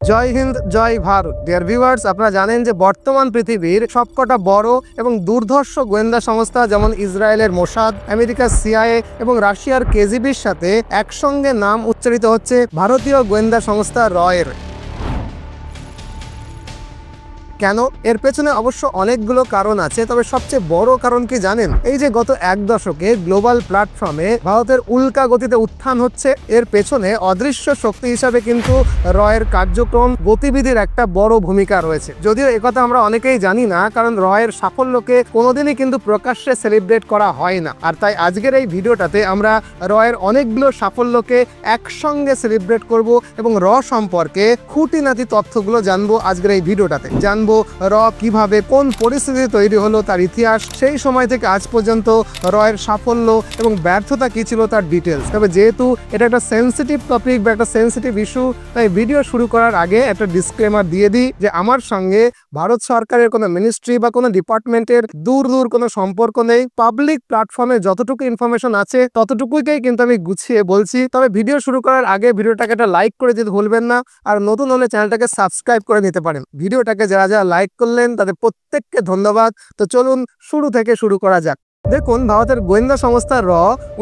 জয় হিন্দ, জয় Bharat. Dear viewers, আপনারা জানেন যে বর্তমান পৃথিবীর সবকটা বড় এবং দুর্ধর্ষ গোয়েন্দা সংস্থা যেমন ইসরায়েলের মোসাদ, আমেরিকার সিআইএ এবং রাশিয়ার কেজিবির সাথে একসঙ্গে নাম উচ্চারিত হচ্ছে ভারতীয় গোয়েন্দা সংস্থা রয়ের। কেন? এর পেছনে অবশ্য অনেকগুলো কারণ আছে, তবে সবচেয়ে বড় কারণ কি জানেন? এই যে গত এক দশকে গ্লোবাল প্ল্যাটফর্মে ভারতের উল্কা গতিতে উত্থান হচ্ছে, এর পেছনে অদৃশ্য শক্তি হিসাবে কিন্তু রয়ের কার্যক্রম গতিবিধির একটা বড় ভূমিকা রয়েছে। যদিও একথা আমরা অনেকেই জানি না, কারণ রয়ের সাফল্যকে কোনোদিনই কিন্তু প্রকাশ্যে সেলিব্রেট করা হয় না। আর তাই আজকের এই ভিডিওটাতে আমরা রয়ের অনেকগুলো সাফল্যকে একসঙ্গে সেলিব্রেট করব এবং সম্পর্কে খুঁটিনাটি তথ্যগুলো জানবো আজকের এই ভিডিওটাতে। জানবো কিভাবে কোন পরিস্থিতি তৈরি হলো, তার ইতিহাস, সেই সময় থেকে আজ পর্যন্ত রয়ের সাফল্য এবং ব্যর্থতা কি ছিল তার ডিটেলস। তবে যেহেতু এটা একটা সেন্সিটিভ টপিক বা একটা সেন্সিটিভ ইস্যু, তাই ভিডিও শুরু করার আগে একটা ডিসক্লেমার দিয়ে দিই যে আমার সঙ্গে ভারত সরকারের কোনো মিনিস্ট্রি বা কোনো ডিপার্টমেন্টের দূর কোনো সম্পর্ক নেই। পাবলিক প্ল্যাটফর্মে যতটুকু ইনফরমেশন আছে ততটুকুকেই কিন্তু আমি গুছিয়ে বলছি। তবে ভিডিও শুরু করার আগে ভিডিওটাকে একটা লাইক করে দিতে ভুলবেন না, আর নতুন হলে চ্যানেলটাকে সাবস্ক্রাইব করে নিতে পারেন। ভিডিওটাকে যারা লাইক করলেন তাদের প্রত্যেককে ধন্যবাদ। তো চলুন শুরু করা যাক। দেখুন, ভারতের গোয়েন্দা সংস্থা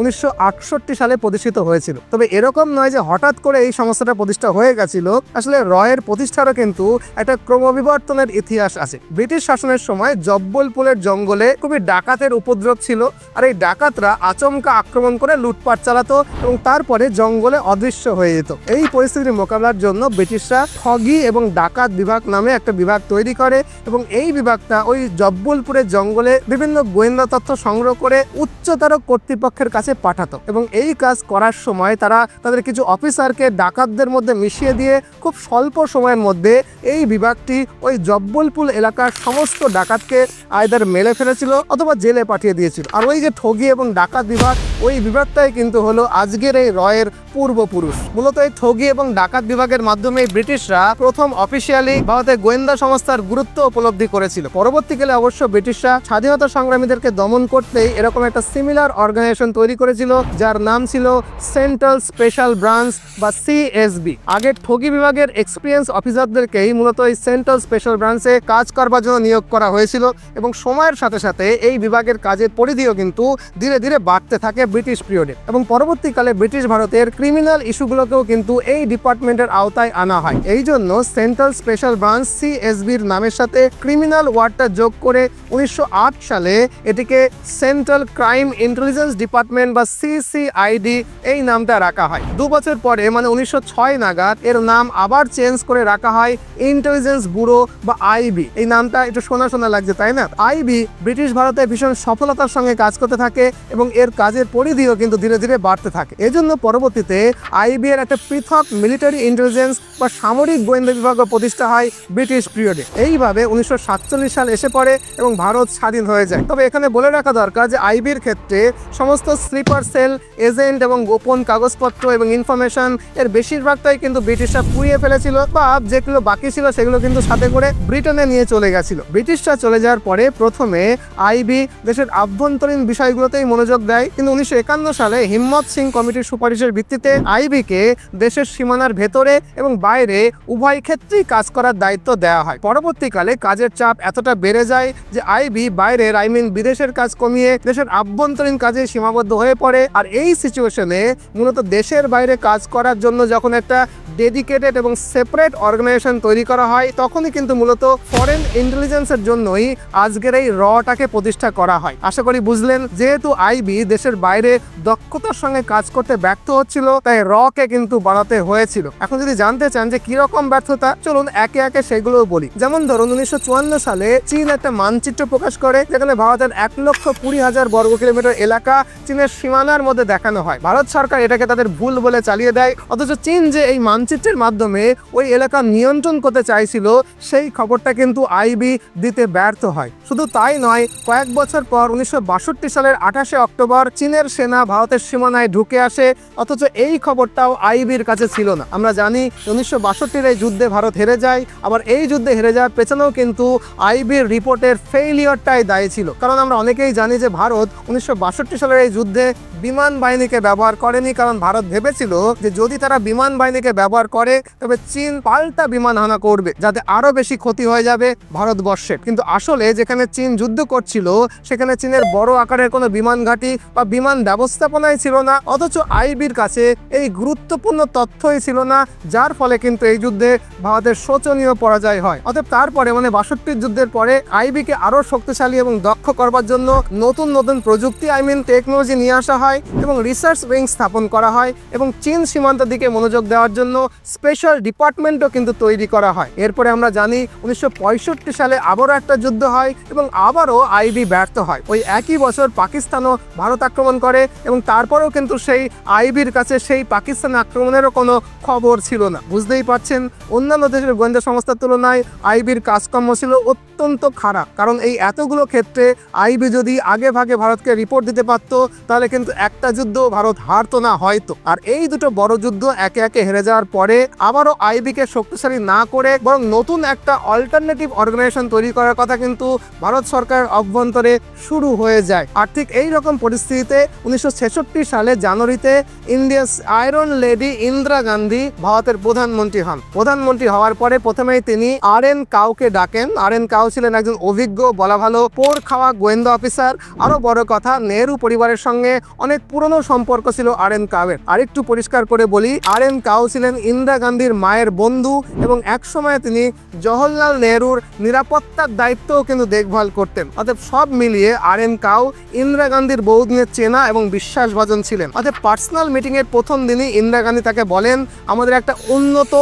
1968 সালে প্রতিষ্ঠিত হয়েছিল। তবে এরকম নয় যে হঠাৎ করে এই সংস্থাটা প্রতিষ্ঠা হয়ে গেছিল। আসলে রয়ের প্রতিষ্ঠারও কিন্তু একটা ক্রমবিবর্তনের ইতিহাস আছে। ব্রিটিশ শাসনের সময় জব্বলপুরের জঙ্গলে খুবই ডাকাতের উপদ্রব ছিল, আর এই ডাকাতরা আচমকা আক্রমণ করে লুটপাট চালাতো এবং তারপরে জঙ্গলে অদৃশ্য হয়ে যেত। এই পরিস্থিতির মোকাবেলার জন্য ব্রিটিশরা ঠগি এবং ডাকাত বিভাগ নামে একটা বিভাগ তৈরি করে এবং এই বিভাগটা ওই জব্বলপুরের জঙ্গলে বিভিন্ন গোয়েন্দা তথ্য সংগ্রহ করে উচ্চতর কর্তৃপক্ষের কাছে পাঠাতো এবং এই কাজ করার সময় তারা তাদের কিছু অফিসারকে ডাকাতদের মধ্যে মিশিয়ে দিয়ে খুব স্বল্প সময়ের মধ্যে এই বিভাগটি ওই জব্বলপুর এলাকার সমস্ত ডাকাতকে আইদার মেরে ফেলেছিল অথবা জেলে পাঠিয়ে দিয়েছিল। আর ওই যে ঠগি এবং ডাকাত বিভাগ, ওই বিভাগটাই কিন্তু হলো আজকের এই রয়ের পূর্বপুরুষ। মূলত এই ঠগি এবং ডাকাত বিভাগের মাধ্যমে ব্রিটিশরা প্রথম অফিসিয়ালি ভারতের গোয়েন্দা সংস্থার গুরুত্ব উপলব্ধি করেছিল। পরবর্তীকালে অবশ্য ব্রিটিশরা স্বাধীনতা সংগ্রামীদেরকে দমন করতেই এরকম একটা সিমিলার অর্গানাইজেশন তৈরি করেছিল, যার নাম ছিল সেন্ট্রাল স্পেশাল ব্রাঞ্চ বা সিএসবি। আগে ঠগি বিভাগের এক্সপিরিয়েন্স অফিসারদেরকেই মূলত এই সেন্ট্রাল স্পেশাল ব্রাঞ্চে কাজ করবার জন্য নিয়োগ করা হয়েছিল এবং সময়ের সাথে সাথে এই বিভাগের কাজের পরিধিও কিন্তু ধীরে ধীরে বাড়তে থাকে ব্রিটিশ পিরিয়ডে এবং পরবর্তীকালে ব্রিটিশ ভারতের ক্রিমিনাল ইস্যুগুলোকেও কিন্তু এই ডিপার্টমেন্টের আওতায় আনা হয়। এই জন্য সেন্ট্রাল স্পেশাল ব্রাঞ্চ সিএসবির নামের সাথে ক্রিমিনাল ওয়ার্ডটা যোগ করে 1908 সালে এটিকে সেন্ট্রাল ক্রাইম ইন্টেলিজেন্স ডিপার্টমেন্ট বা সিসিআইডি এই নামটা রাখা হয়। 2 বছর পরে মানে 1906 নাগাদ এর নাম আবার চেঞ্জ করে রাখা হয় ইন্টেলিজেন্স ব্যুরো বা আইবি। এই নামটা একটু শোনা শোনা লাগছে, তাই না? আইবি ব্রিটিশ ভারতে ভীষণ সফলতার সঙ্গে কাজ করতে থাকে এবং এর কাজের পরিধিও কিন্তু ধীরে ধীরে বাড়তে থাকে। এজন্য পরবর্তীতে আইবি এর একটা পৃথক মিলিটারি ইন্টেলিজেন্স বা সামরিক গোয়েন্দা বিভাগ প্রতিষ্ঠা হয় ব্রিটিশ পিরিয়ডে। এইভাবে 1947 সাল এসে পড়ে এবং ভারত স্বাধীন হয়ে যায়। তবে এখানে বলে রাখা দরকার যে আইবির ক্ষেত্রে সমস্ত স্লিপার সেল, এজেন্ট এবং গোপন কাগজপত্র এবং ইনফরমেশন এর বেশিরভাগটাই কিন্তু ব্রিটিশরা পুড়িয়ে ফেলেছিল বা যেগুলো বাকি ছিল সেগুলো কিন্তু সাথে করে ব্রিটেনে নিয়ে চলে গেছিল। ব্রিটিশরা চলে যাওয়ার পরে প্রথমে আইবি দেশের আভ্যন্তরীণ বিষয়গুলোতেই মনোযোগ দেয়, কিন্তু 1951 সালে হিম্মত সিং কমিটির সুপারিশের ভিত্তিতে আইবিকে দেশের সীমানার ভেতরে এবং বাইরে উভয় ক্ষেত্রেই কাজ করার দায়িত্ব দেওয়া হয়। পরবর্তীকালে কাজের চাপ এতটা বেড়ে যায় যে আইবি বাইরের বিদেশের কাজ কমিয়ে দেশের আভ্যন্তরীণ কাজে সীমাবদ্ধ হয়ে পড়ে। আর এই সিচুয়েশনে মূলত দেশের বাইরে কাজ করার জন্য যখন একটা ডেডিকেটেড এবং সেপারেট অর্গানাইজেশন তৈরি করা হয়, তখনই কিন্তু মূলত ফরেন ইন্টেলিজেন্সের জন্যই আজকের এই রটাকে প্রতিষ্ঠা করা হয়। আশা করি বুঝলেন। যেহেতু আইবি দেশের বাইরে দক্ষতার সঙ্গে কাজ করতে ব্যর্থ হচ্ছিল, তাই কে কিন্তু বাড়াতে হয়েছিল। এখন যদি জানতে চান যে কিরকম ব্যর্থতা, চলুন একে একে সেগুলো বলি। যেমন ধরুন 1954 সালে চীন একটা মানচিত্র প্রকাশ করে, যেখানে ভারতের 1,20,000 বর্গ কিলোমিটার এলাকা চীনের সীমানার মধ্যে দেখানো হয়। ভারত সরকার এটাকে তাদের ভুল বলে চালিয়ে দেয়, অথচ চীন যে এই মানচিত্রের মাধ্যমে ওই এলাকা নিয়ন্ত্রণ করতে চাইছিল সেই খবরটা কিন্তু আইবি দিতে ব্যর্থ হয়। শুধু তাই নয়, কয়েক বছর পর 1962 সালের 28 অক্টোবর চীনের সেনা ভারতের সীমানায় ঢুকে আসে, অথচ এই খবরটাও আইবির কাছে ছিল না। আমরা জানি 1962 এই যুদ্ধে ভারত হেরে যায়, আবার এই যুদ্ধে হেরে যাওয়ার পেছনেও কিন্তু আইবির রিপোর্টের ফেইলিয়রটাই দায়ী ছিল। কারণ আমরা অনেকেই জানি যে ভারত 1962 সালের এই যুদ্ধে বিমান বাহিনীকে ব্যবহার করেনি, কারণ ভারত ভেবেছিল যে যদি তারা বিমান বাহিনীকে ব্যবহার করে তবে চীন পাল্টা বিমান হানা করবে, যাতে আরো বেশি ক্ষতি হয়ে যাবে ভারতবর্ষের। কিন্তু আসলে যেখানে চীন যুদ্ধ করছিল সেখানে চীনের বড় আকারের কোনো বিমান ঘাঁটি বা বিমান ব্যবস্থাপনাই ছিল না, অথচ আইবির কাছে এই গুরুত্বপূর্ণ তথ্যই ছিল না, যার ফলে কিন্তু এই যুদ্ধে ভারতের শোচনীয় পরাজয় হয়। অতএব তারপরে 62 যুদ্ধের পরে আইবিকে আরো শক্তিশালী এবং দক্ষ করবার জন্য নতুন নতুন প্রযুক্তি টেকনোলজি নিয়ে আসা হয় এবং রিসার্চ উইং স্থাপন করা হয় এবং চীন সীমান্তের দিকে মনোযোগ দেওয়ার জন্য স্পেশাল ডিপার্টমেন্টও কিন্তু তৈরি করা হয়। এরপরে আমরা জানি 1965 সালে আবারও একটা যুদ্ধ হয় এবং আবারও আইবি ব্যর্থ হয়। ওই একই বছর পাকিস্তানও ভারত আক্রমণ করে এবং তারপরেও কিন্তু সেই আইবির কাছে সেই পাকিস্তান আক্রমণেরও কোনো খবর ছিল না। বুঝতেই পারছেন, অন্যান্য দেশের গোয়েন্দা সংস্থার তুলনায় আইবির কাজকর্ম ছিল অত্যন্ত খারাপ, কারণ এই এতগুলো ক্ষেত্রে আইবি যদি আগে ভাগে ভারতকে রিপোর্ট দিতে পারত তাহলে কিন্তু একটা যুদ্ধ ভারত হারতো না হয়তো। আর এই দুটো বড় যুদ্ধ একে একে হেরে যাওয়ার পরে আবারও আইবিকে শক্তিশালী না করে বরং নতুন একটা অল্টারনেটিভ অর্গানাইজেশন তৈরি করার কথা কিন্তু ভারত সরকারের অভ্যন্তরে শুরু হয়ে যায়। আর ঠিক এই রকম পরিস্থিতিতে 1966 সালে জানুয়ারিতে India's iron lady Indira Gandhi ভারতের প্রধানমন্ত্রী হন। প্রধানমন্ত্রী হওয়ার পরে প্রথমেই তিনি RN কাউকে ডাকেন। RN কাউ ছিলেন একজন অভিজ্ঞ, বলা ভালো পোড় খাওয়া গোয়েন্দা অফিসার। আরো বড় কথা, নেহরু পরিবারের সঙ্গে অনেক পুরনো সম্পর্ক ছিল RN কাউয়ের। আরেকটু পরিষ্কার করে বলি, RN কাউ ছিলেন ইন্দিরা গান্ধীর মায়ের বন্ধু এবং একসময় তিনি জওহরলাল নেহরুর নিরাপত্তার দায়িত্বও কিন্তু দেখভাল করতেন। অতএব সব মিলিয়ে RN কাউ ইন্দিরা গান্ধীর বহুদিনের চেনা এবং বিশ্বাসভাজন ছিলেন। অতএব পার্সোনাল মিটিং এর প্রথম দিনই ইন্দিরা গান্ধী তাকে বলেন, আমাদের একটা উন্নত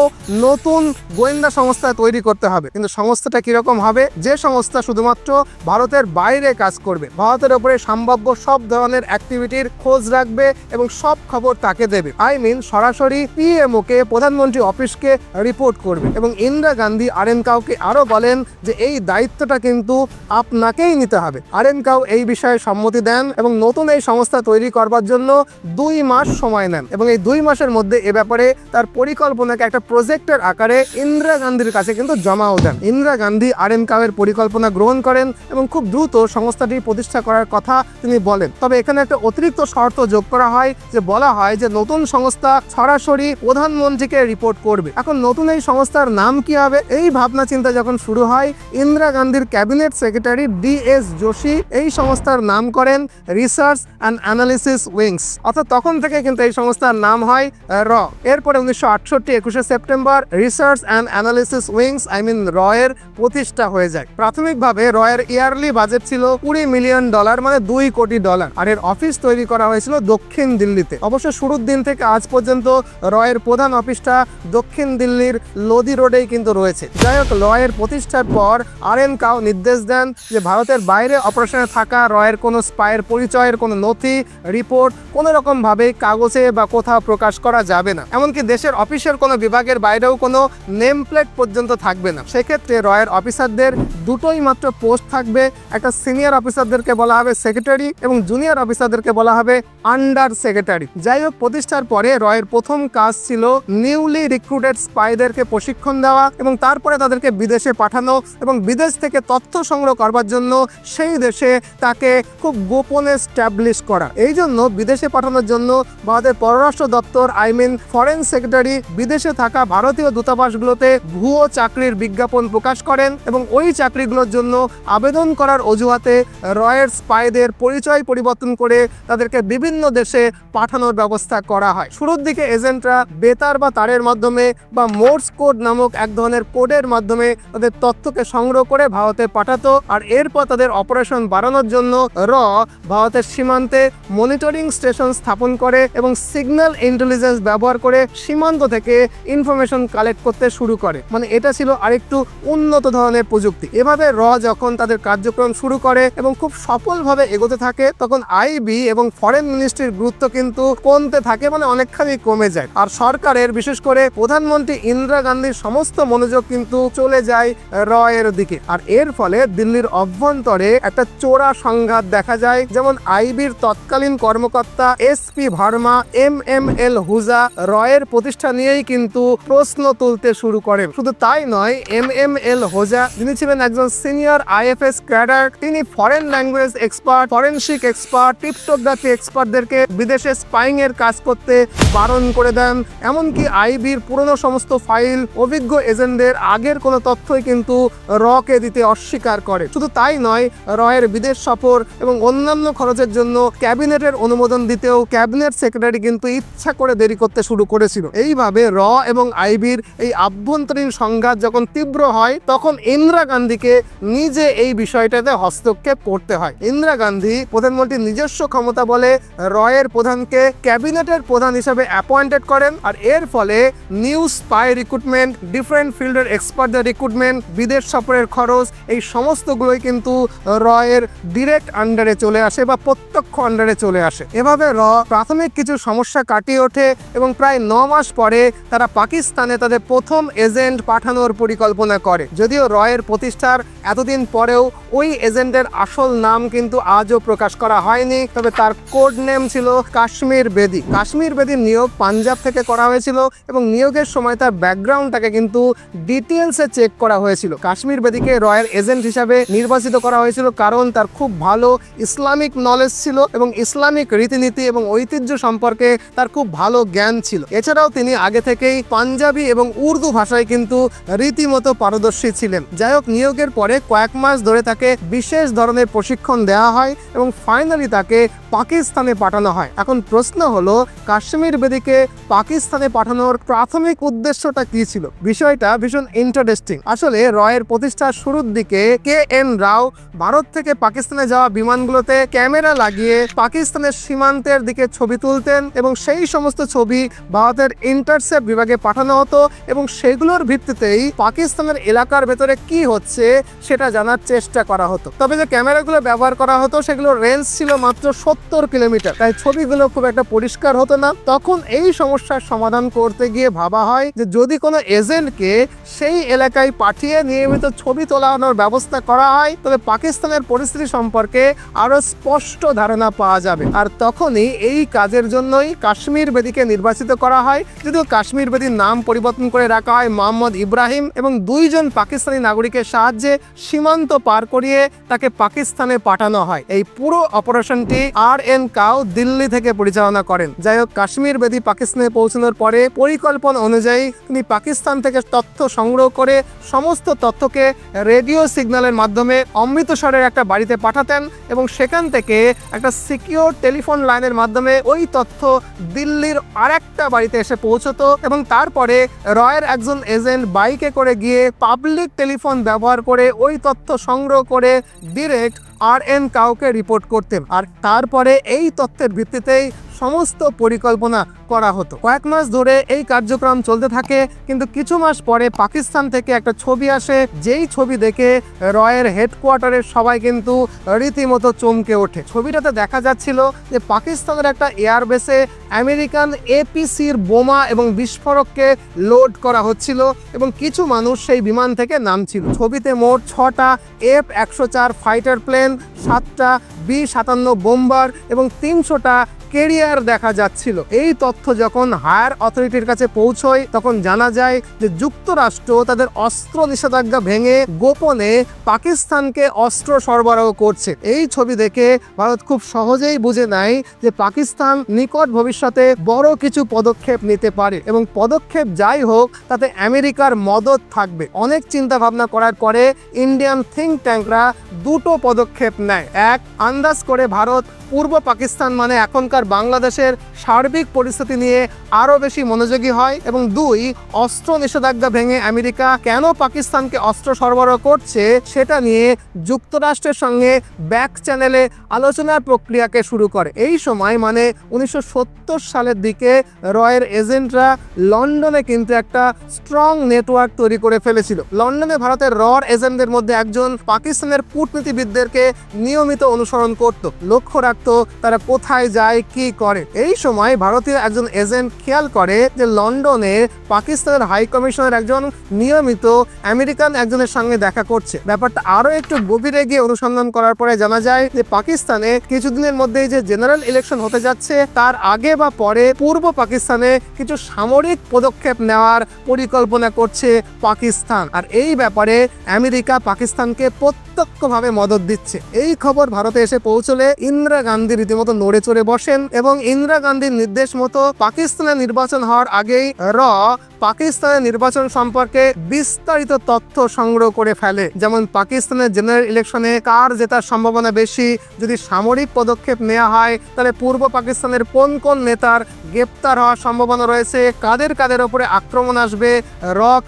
নতুন গোয়েন্দা সংস্থা তৈরি করতে হবে। কিন্তু সংস্থাটা কিরকম হবে? যে সংস্থা শুধুমাত্র ভারতের বাইরে কাজ করবে, ভারতের উপরে সম্ভাব্য সব ধরনের অ্যাক্টিভিটির খোঁজ রাখবে এবং সব খবর তাকে দেবে। সরাসরি PMO কে, প্রধানমন্ত্রী অফিসকে রিপোর্ট করবে। এবং ইন্দিরা গান্ধী RN কাউকে আরো বলেন যে এই দায়িত্বটা কিন্তু আপনাকেই নিতে হবে। RN কাউ এই বিষয়ে সম্মতি দেন এবং নতুন এই সংস্থা তৈরি করবার জন্য 2 মাস সময় নেন এবং এই 2 মাসের মধ্যে এ ব্যাপারে তার পরিকল্পনাকে একটা প্রজেক্টের আকারে ইন্দিরা গান্ধীর কাছে কিন্তু জমাও দেন। ইন্দিরা গান্ধী RN কাউয়ের পরিকল্পনা গ্রহণ করেন এবং খুব দ্রুত সংস্থাটি প্রতিষ্ঠা করার কথা তিনি বলেন। তবে এখানে একটা অতিরিক্ত শর্ত যোগ করা হয়, যে বলা হয় যে নতুন সংস্থা সরাসরি প্রধানমন্ত্রীকে রিপোর্ট করবে। এখন নতুন এই সংস্থার নাম কি হবে, এই ভাবনা চিন্তা যখন শুরু হয়, ইন্দিরা গান্ধীর ক্যাবিনেট সেক্রেটারি DS যোশী এই সংস্থার নাম করেন রিসার্চ অ্যান্ড অ্যানালিসিস উইংস। অর্থাৎ তখন থেকে কিন্তু এই সংস্থার নাম হয় র। এরপরে 1968 21শে September research and analysis wings র এর প্রতিষ্ঠা হয়ে যায়। প্রাথমিকভাবে র এর ইয়ারলি বাজেট ছিল $20 মিলিয়ন, মানে $2 কোটি। আর এর অফিস তৈরি করা হয়েছিল দক্ষিণ দিল্লিতে। অবশ্য শুরুর দিন থেকে আজ পর্যন্ত র এর প্রধান অফিসটা দক্ষিণ দিল্লির লোদি রোডেই কিন্তু রয়েছে। যাই হোক, র এর প্রতিষ্ঠার পর RN কাউ নির্দেশ দেন যে ভারতের বাইরে অপারেশনে থাকা র এর কোনো স্পাইয়ের পরিচয়ের কোনো নথি, রিপোর্ট কোনো রকম ভাবে কাগজে বা কোথাও প্রকাশ করা যাবে না। এমনকি দেশের অফিসের কোনো বিভাগের বাইরেও কোনো নেম প্লেট পর্যন্ত থাকবে না। সেক্ষেত্রে র এর অফিসারদের দুটোই মাত্র পোস্ট থাকবে। একটা সিনিয়র অফিসারদেরকে বলা হবে সেক্রেটারি এবং জুনিয়র অফিসারদেরকে বলা হবে আন্ডার সেক্রেটারি। যাই হোক, প্রতিষ্ঠার পরে র এর প্রথম কাজ ছিল নিউলি রিক্রুটেড স্পাইদেরকে প্রশিক্ষণ দেওয়া এবং তারপরে তাদেরকে বিদেশে পাঠানো এবং বিদেশ থেকে তথ্য সংগ্রহ করবার জন্য সেই দেশে তাকে খুব গোপনে স্ট্যাবলিশ করা। এই জন্য বিদেশে পাঠানোর জন্য ভারতের পররাষ্ট্র দপ্তর ফরেন সেক্রেটারি বিদেশে থাকা ভারতীয় দূতাবাসগুলোতে ভুয়ো চাকরির বিজ্ঞাপন প্রকাশ করেন এবং ওই চাকরিগুলোর জন্য আবেদন করার অজুহাতে র এর স্পাইদের পরিচয় পরিবর্তন করে তাদেরকে বিভিন্ন দেশে পাঠানোর ব্যবস্থা করা হয়। শুরুর দিকে এজেন্টরা বেতার বা তারের মাধ্যমে বা মোর্স কোড নামক এক ধরনের কোডের মাধ্যমে তাদের তথ্যকে সংগ্রহ করে ভারতে পাঠাতো। আর এরপর তাদের অপারেশন বাড়ানোর জন্য র ভারতের সীমান্তে মনিটরিং স্টেশন স্থাপন করে এবং সিগন্যাল ইন্টেলিজেন্স ব্যবহার করে সীমান্ত থেকে ইনফরমেশন কালেক্ট করতে শুরু করে। মানে এটা ছিল আরেকটু উন্নত ধরনের প্রযুক্তি। এভাবে র যখন তাদের কার্যক্রম শুরু করে এবং খুব সফলভাবে এগোতে থাকে, তখন আইবি এবং ফরেন মিনিস্ট্রির গুরুত্ব কিন্তু কমতে থাকে, মানে অনেকখানি কমে যায়। আর সরকারের, বিশেষ করে প্রধানমন্ত্রী ইন্দিরা গান্ধীর সমস্ত মনোযোগ কিন্তু চলে যায় র এর দিকে। আর এর ফলে দিল্লির অভ্যন্তরে একটা চোরা সংঘাত দেখা যায়। যেমন আইবির তৎকালীন কর্মকর্তা SP ভার্মা, MML হুজা র এর প্রতিষ্ঠা নিয়েই কিন্তু প্রশ্ন তুলতে শুরু করেন। শুধু তাই নয়, MML হুজা যিনি ছিলেন একজন সিনিয়র IFS ক্যাডার, তিনি foreign language expert, forensic expert, cryptography security এক্সপার্টদেরকে বিদেশে স্পাইং এর কাজ করতে বারণ করে দেন। এমনকি আইবির পুরনো সমস্ত ফাইল অভিজ্ঞ এজেন্টদের আগের কোনো তথ্যই কিন্তু রকে দিতে অস্বীকার করে। শুধু তাই নয়, রয়ের বিদেশ সফর এবং অন্যান্য খরচের জন্য ক্যাবিনেটের অনুমোদন দিতেও ক্যাবিনেট সেক্রেটারি কিন্তু ইচ্ছা করে দেরি করতে শুরু করেছিল। এইভাবে র এবং আইবির এই আভ্যন্তরীণ সংঘাত যখন তীব্র হয়, তখন ইন্দিরা গান্ধীকে নিজে এই বিষয়টাতে হস্তক্ষেপ করতে হয়। ইন্দিরা গান্ধী প্রধানমন্ত্রীর নিজস্ব ক্ষমতা বলে রয়ের প্রধানকে ক্যাবিনেটের প্রধান হিসেবে অ্যাপয়েন্টেড করেন। আর এর ফলে নিউ স্পাই রিক্রুটমেন্ট, ডিফারেন্ট ফিল্ডের এক্সপার্টদের রিক্রুটমেন্ট, বিদেশ সফরের খরচ, এই সমস্তগুলোই কিন্তু রয়ের ডিরেক্ট আন্ডারে চলে আসে বা প্রত্যক্ষ আন্ডারে চলে আসে। এভাবে র প্রাথমিক কিছু সমস্যা কাটিয়ে ওঠে এবং প্রায় 9 মাস পরে তারা পাকিস্তানে তাদের প্রথম এজেন্ট পাঠানোর পরিকল্পনা করে। যদিও রয়ের প্রতিষ্ঠার এতদিন পরেও ওই এজেন্টের আসল নাম কিন্তু আজও প্রকাশ করা হয়নি, তবে তার কোড নেম ছিল কাশ্মীর বেদি। কাশ্মীর বেদির নিয়োগ পাঞ্জাব থেকে করা হয়েছিল এবং নিয়োগের সময় তার ব্যাকগ্রাউন্ডটাকে কিন্তু ডিটেলসে চেক করা হয়েছিল। কাশ্মীর বেদিকে রয়ের এজেন্ট হিসাবে নির্বাচিত করা হয়েছিল কারণ তার খুব ভালো ইসলামিক নলেজ ছিল এবং ইসলামিক রীতিনীতি এবং ঐতিহ্য সম্পর্কে তার খুব ভালো জ্ঞান ছিল। এছাড়াও তিনি আগে থেকেই পাঞ্জাবি এবং উর্দু ভাষায় কিন্তু রীতিমতো পারদর্শী ছিলেন। যাই হোক, নিয়োগের পরে কয়েক মাস ধরে তাকে বিশেষ ধরনের প্রশিক্ষণ দেওয়া হয় এবং ফাইনালি তাকে পাকিস্তানে পাঠানো হয়। এখন প্রশ্ন হলো, কাশ্মীর বেদিকে পাকিস্তানে পাঠানোর প্রাথমিক উদ্দেশ্যটা কি ছিল? বিষয়টা ভীষণ ইন্টারেস্টিং। আসলে রয়ের প্রতিষ্ঠার শুরুর দিকে KN রাও ভারত থেকে পাকিস্তানে যাওয়া বিমানগুলোতে ক্যামেরা লাগিয়ে পাকিস্তানের সীমান্তের দিকে ছবি তুলতেন এবং সেই সমস্ত ছবি ভারতের ইন্টারসেপ্ট বিভাগে পাঠানো হতো এবং সেগুলোর ভিত্তিতেই পাকিস্তানের এলাকার ভেতরে কি হচ্ছে সেটা জানার চেষ্টা করা হতো। তবে যে ক্যামেরাগুলো ব্যবহার করা হতো সেগুলোর রেঞ্জ ছিল মাত্র 70 কিলোমিটার, তাই ছবিগুলো খুব একটা পরিষ্কার হতো না। তখন এই সমস্যার সমাধান করতে গিয়ে ভাবা হয় যে যদি কোনো এজেন্টকে সেই এলাকায় পাঠিয়ে নিয়মিত ছবি তোলানোর ব্যবস্থা করা হয়, তবে পাকিস্তানের পরিস্থিতি সম্পর্কে আরো স্পষ্ট ধারণা পাওয়া যাবে। আর তখনই এই কাজের জন্যই কাশ্মীর বেদিকে নির্বাচিত করা হয়। যদিও কাশ্মীর বেদির নাম পরিবর্তন করে রাখা হয় মোহাম্মদ ইব্রাহিম এবং 2 জন পাকিস্তানি নাগরিকের সাহায্যে সীমান্ত পার করিয়ে তাকে পাকিস্তানে পাঠানো হয়। এই পুরো অপারেশনটি RN কাও দিল্লি থেকে পরিচালনা করেন। যাই হোক, কাশ্মীর বেদি পাকিস্তানে পৌঁছানোর পরে পরিকল্পনা অনুযায়ী তিনি পাকিস্তান থেকে তথ্য সংগ্রহ করে সমস্ত তথ্যকে রেডিও সিগন্যালের মাধ্যমে অমৃতসরের একটা বাড়িতে পাঠাতেন এবং সেখান থেকে একটা সিকিউর টেলিফোন লাইনের মাধ্যমে ওই তথ্য দিল্লির আরেকটা বাড়িতে এসে পৌঁছতো এবং তারপরে রয়ের একজন এজেন্ট বাইকে করে গিয়ে পাবলিক টেলিফোন ব্যবহার করে ওই তথ্য সংগ্রহ করে ডিরেক্ট RN কাউকে রিপোর্ট করতেন। আর তারপরে এই তথ্যের ভিত্তিতেই সমস্ত পরিকল্পনা করা হতো। কয়েক মাস ধরে এই কার্যক্রম চলতে থাকে, কিন্তু কিছু মাস পরে পাকিস্তান থেকে একটা ছবি আসে, যেই ছবি দেখে রয়ের হেডকোয়ার্টারের সবাই কিন্তু রীতিমতো চমকে ওঠে। ছবিটাতে দেখা যাচ্ছিল যে পাকিস্তানের একটা এয়ারবেসে আমেরিকান APCর বোমা এবং বিস্ফোরককে লোড করা হচ্ছিল এবং কিছু মানুষ সেই বিমান থেকে নামছিল। ছবিতে মোট 6টা F-104 fighter plane, 7টা B-57 bomber এবং 300টা কেরিয়ার দেখা যাচ্ছিল। এই তথ্য যখন হায়ার অথরিটির কাছে পৌঁছয়, তখন জানা যায় যে যুক্তরাষ্ট্র তাদের অস্ত্র নিষেধাজ্ঞা ভেঙে গোপনে পাকিস্তানকে অস্ত্র সরবরাহ করছে। এই ছবি দেখে ভারত খুব সহজেই বুঝে নেয় যে পাকিস্তান নিকট ভবিষ্যতে বড় কিছু পদক্ষেপ নিতে পারে এবং পদক্ষেপ যাই হোক তাতে আমেরিকার মদত থাকবে। অনেক চিন্তা ভাবনা করার পরে ইন্ডিয়ান থিঙ্ক ট্যাঙ্করা 2টো পদক্ষেপ নেয়। এক, আন্দাজ করে ভারত পূর্ব পাকিস্তান মানে এখনকার বাংলাদেশের সার্বিক পরিস্থিতি নিয়ে আরো বেশি মনোযোগী হয় এবং 2, অস্ত্র নিষেধাজ্ঞা ভেঙে আমেরিকা কেন পাকিস্তানকে অস্ত্র সরবরাহ করছে সেটা নিয়ে যুক্তরাষ্ট্রের সঙ্গে ব্যাক চ্যানেলে আলোচনার প্রক্রিয়াকে শুরু করে। এই সময় মানে 1970 সালের দিকে রয়ের এজেন্টরা লন্ডনে কিন্তু একটা স্ট্রং নেটওয়ার্ক তৈরি করে ফেলেছিল। লন্ডনে ভারতের রর এজেন্টদের মধ্যে একজন পাকিস্তানের কূটনীতিবিদদেরকে নিয়মিত অনুসরণ করত, লক্ষ্য রাখতো তারা কোথায় যায়, কি করে। এই সময় ভারতীয় একজন এজেন্ট খেয়াল করে যে লন্ডনে পাকিস্তানের হাই কমিশনের একজন নিয়মিত আমেরিকান একজনের সঙ্গে দেখা করছে। ব্যাপারটা আরো একটু গভীরে গিয়ে অনুসন্ধান করার পরে জানা যায় যে পাকিস্তানে কিছুদিনের মধ্যেই যে জেনারেল ইলেকশন হতে যাচ্ছে তার আগে বা পরে পূর্ব পাকিস্তানে কিছু সামরিক পদক্ষেপ নেওয়ার পরিকল্পনা করছে পাকিস্তান। আর এই ব্যাপারে আমেরিকা পাকিস্তানকে প্রত্যক্ষভাবে মদত দিচ্ছে। এই খবর ভারতে এসে পৌঁছলে ইন্দিরা গান্ধী রীতিমতো নড়ে চড়ে বসেন এবং ইন্দিরা গান্ধীর নির্দেশ মতো পাকিস্তানের নির্বাচন হওয়ার আগেই পাকিস্তানের নির্বাচন সম্পর্কে বিস্তারিত তথ্য সংগ্রহ করে ফেলে। যেমন পাকিস্তানের জেনারেল ইলেকশনে কার জেতার সম্ভাবনা বেশি, যদি সামরিক পদক্ষেপ নেওয়া হয় তাহলে পূর্ব পাকিস্তানের কোন কোন নেতার গ্রেপ্তার হওয়ার সম্ভাবনা রয়েছে, কাদের কাদের ওপরে আক্রমণ আসবে।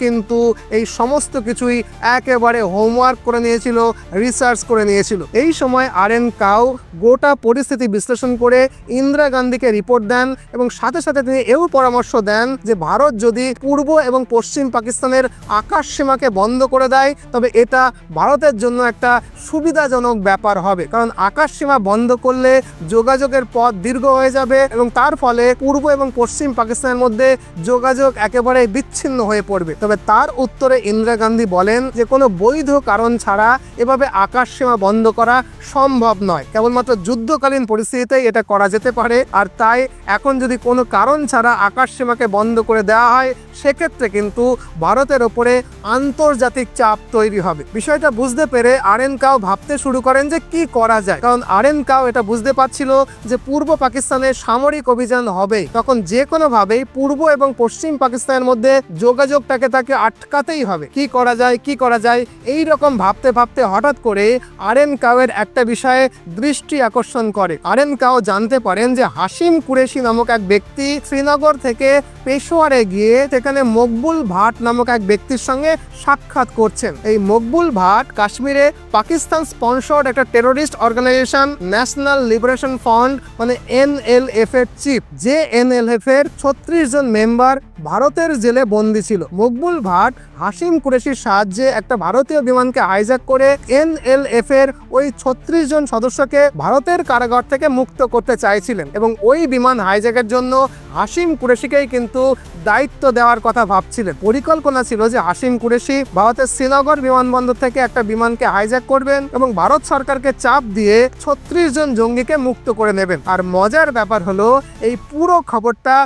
কিন্তু এই সমস্ত কিছুই একেবারে হোমওয়ার্ক করে নিয়েছিল, রিসার্চ করে নিয়েছিল। এই সময় RN কাউ গোটা পরিস্থিতি বিশ্লেষণ করে ইন্দিরা গান্ধীকে রিপোর্ট দেন এবং সাথে সাথে তিনি এও পরামর্শ দেন যে ভারত যদি পূর্ব এবং পশ্চিম পাকিস্তানের আকাশ সীমাকে বন্ধ করে দেয় তবে এটা ভারতের জন্য একটা সুবিধাজনক ব্যাপার হবে, কারণ আকাশ সীমা বন্ধ করলে যোগাযোগের পথ দীর্ঘ হয়ে যাবে এবং তার ফলে পূর্ব এবং পশ্চিম পাকিস্তানের মধ্যে যোগাযোগ একেবারে বিচ্ছিন্ন হয়ে পড়বে। তবে তার উত্তরে ইন্দিরা গান্ধী বলেন যে কোনো বৈধ কারণ ছাড়া এভাবে আকাশ সীমা বন্ধ করা সম্ভব নয়, কেবলমাত্র যুদ্ধকালীন পরিস্থিতিতেই এটা করা যেতে পারে। আর তাই এখন যদি কোনো কারণ ছাড়া আকাশ সীমাকে বন্ধ করে দেওয়া হয় সেক্ষেত্রে কিন্তু ভারতের ওপরে আন্তর্জাতিক চাপ তৈরি হবে। বিষয়টা বুঝতে পেরে RN কাউ ভাবতে শুরু করেন যে কি করা যায়, কারণ RN কাউ এটা বুঝতে পারছিল যে পূর্ব পাকিস্তানে সামরিক অভিযান হবে, তখন যে কোনোভাবেই পূর্ব এবং পশ্চিম পাকিস্তানের মধ্যে যোগাযোগটাকে তাকে আটকাতেই হবে। কি করা যায় এই রকম ভাবতে ভাবতে হঠাৎ করে RN কাউয়ের একটা বিষয়ে দৃষ্টি আকর্ষণ করে। RN কাউ জানতে পারেন যে হাশিম কুরেশি নামক এক ব্যক্তি শ্রীনগর থেকে পেশোয়ারে গিয়ে সেখানে মকবুল ভাট নামক এক ব্যক্তির সঙ্গে সাক্ষাৎ করছেন। এই মকবুল ভাট কাশ্মীরে পাকিস্তান স্পন্সর্ড একটা terrorist organisation national liberation front মানে NLF এর চিফ, যে NLF এর 36 জন মেম্বার ভারতের জেলে বন্দী ছিল। মকবুল ভাট হাশিম কুরেশির সাহায্যে একটা ভারতীয় বিমানকে হাইজ্যাক করে NLF এর ওই 36 জন সদস্যকে ভারতের কারাগার থেকে মুক্ত করতে চাইছিলেন এবং ওই বিমান হাইজ্যাকের জন্য হাশিম কুরেশিকেই কিন্তু দায়িত্ব দেওয়ার কথা ভাবছিলেন। পরিকল্পনা ছিল যে হাশিম কুরেশি ভারতের শ্রীনগর বিমানবন্দর থেকে একটা বিমানকে হাইজ্যাক করবেন এবং ভারত সরকারকে চাপ দিয়ে 36 জন জঙ্গিকে মুক্ত করে নেবেন। আর মজার ব্যাপার হলো এই পুরো খবরটা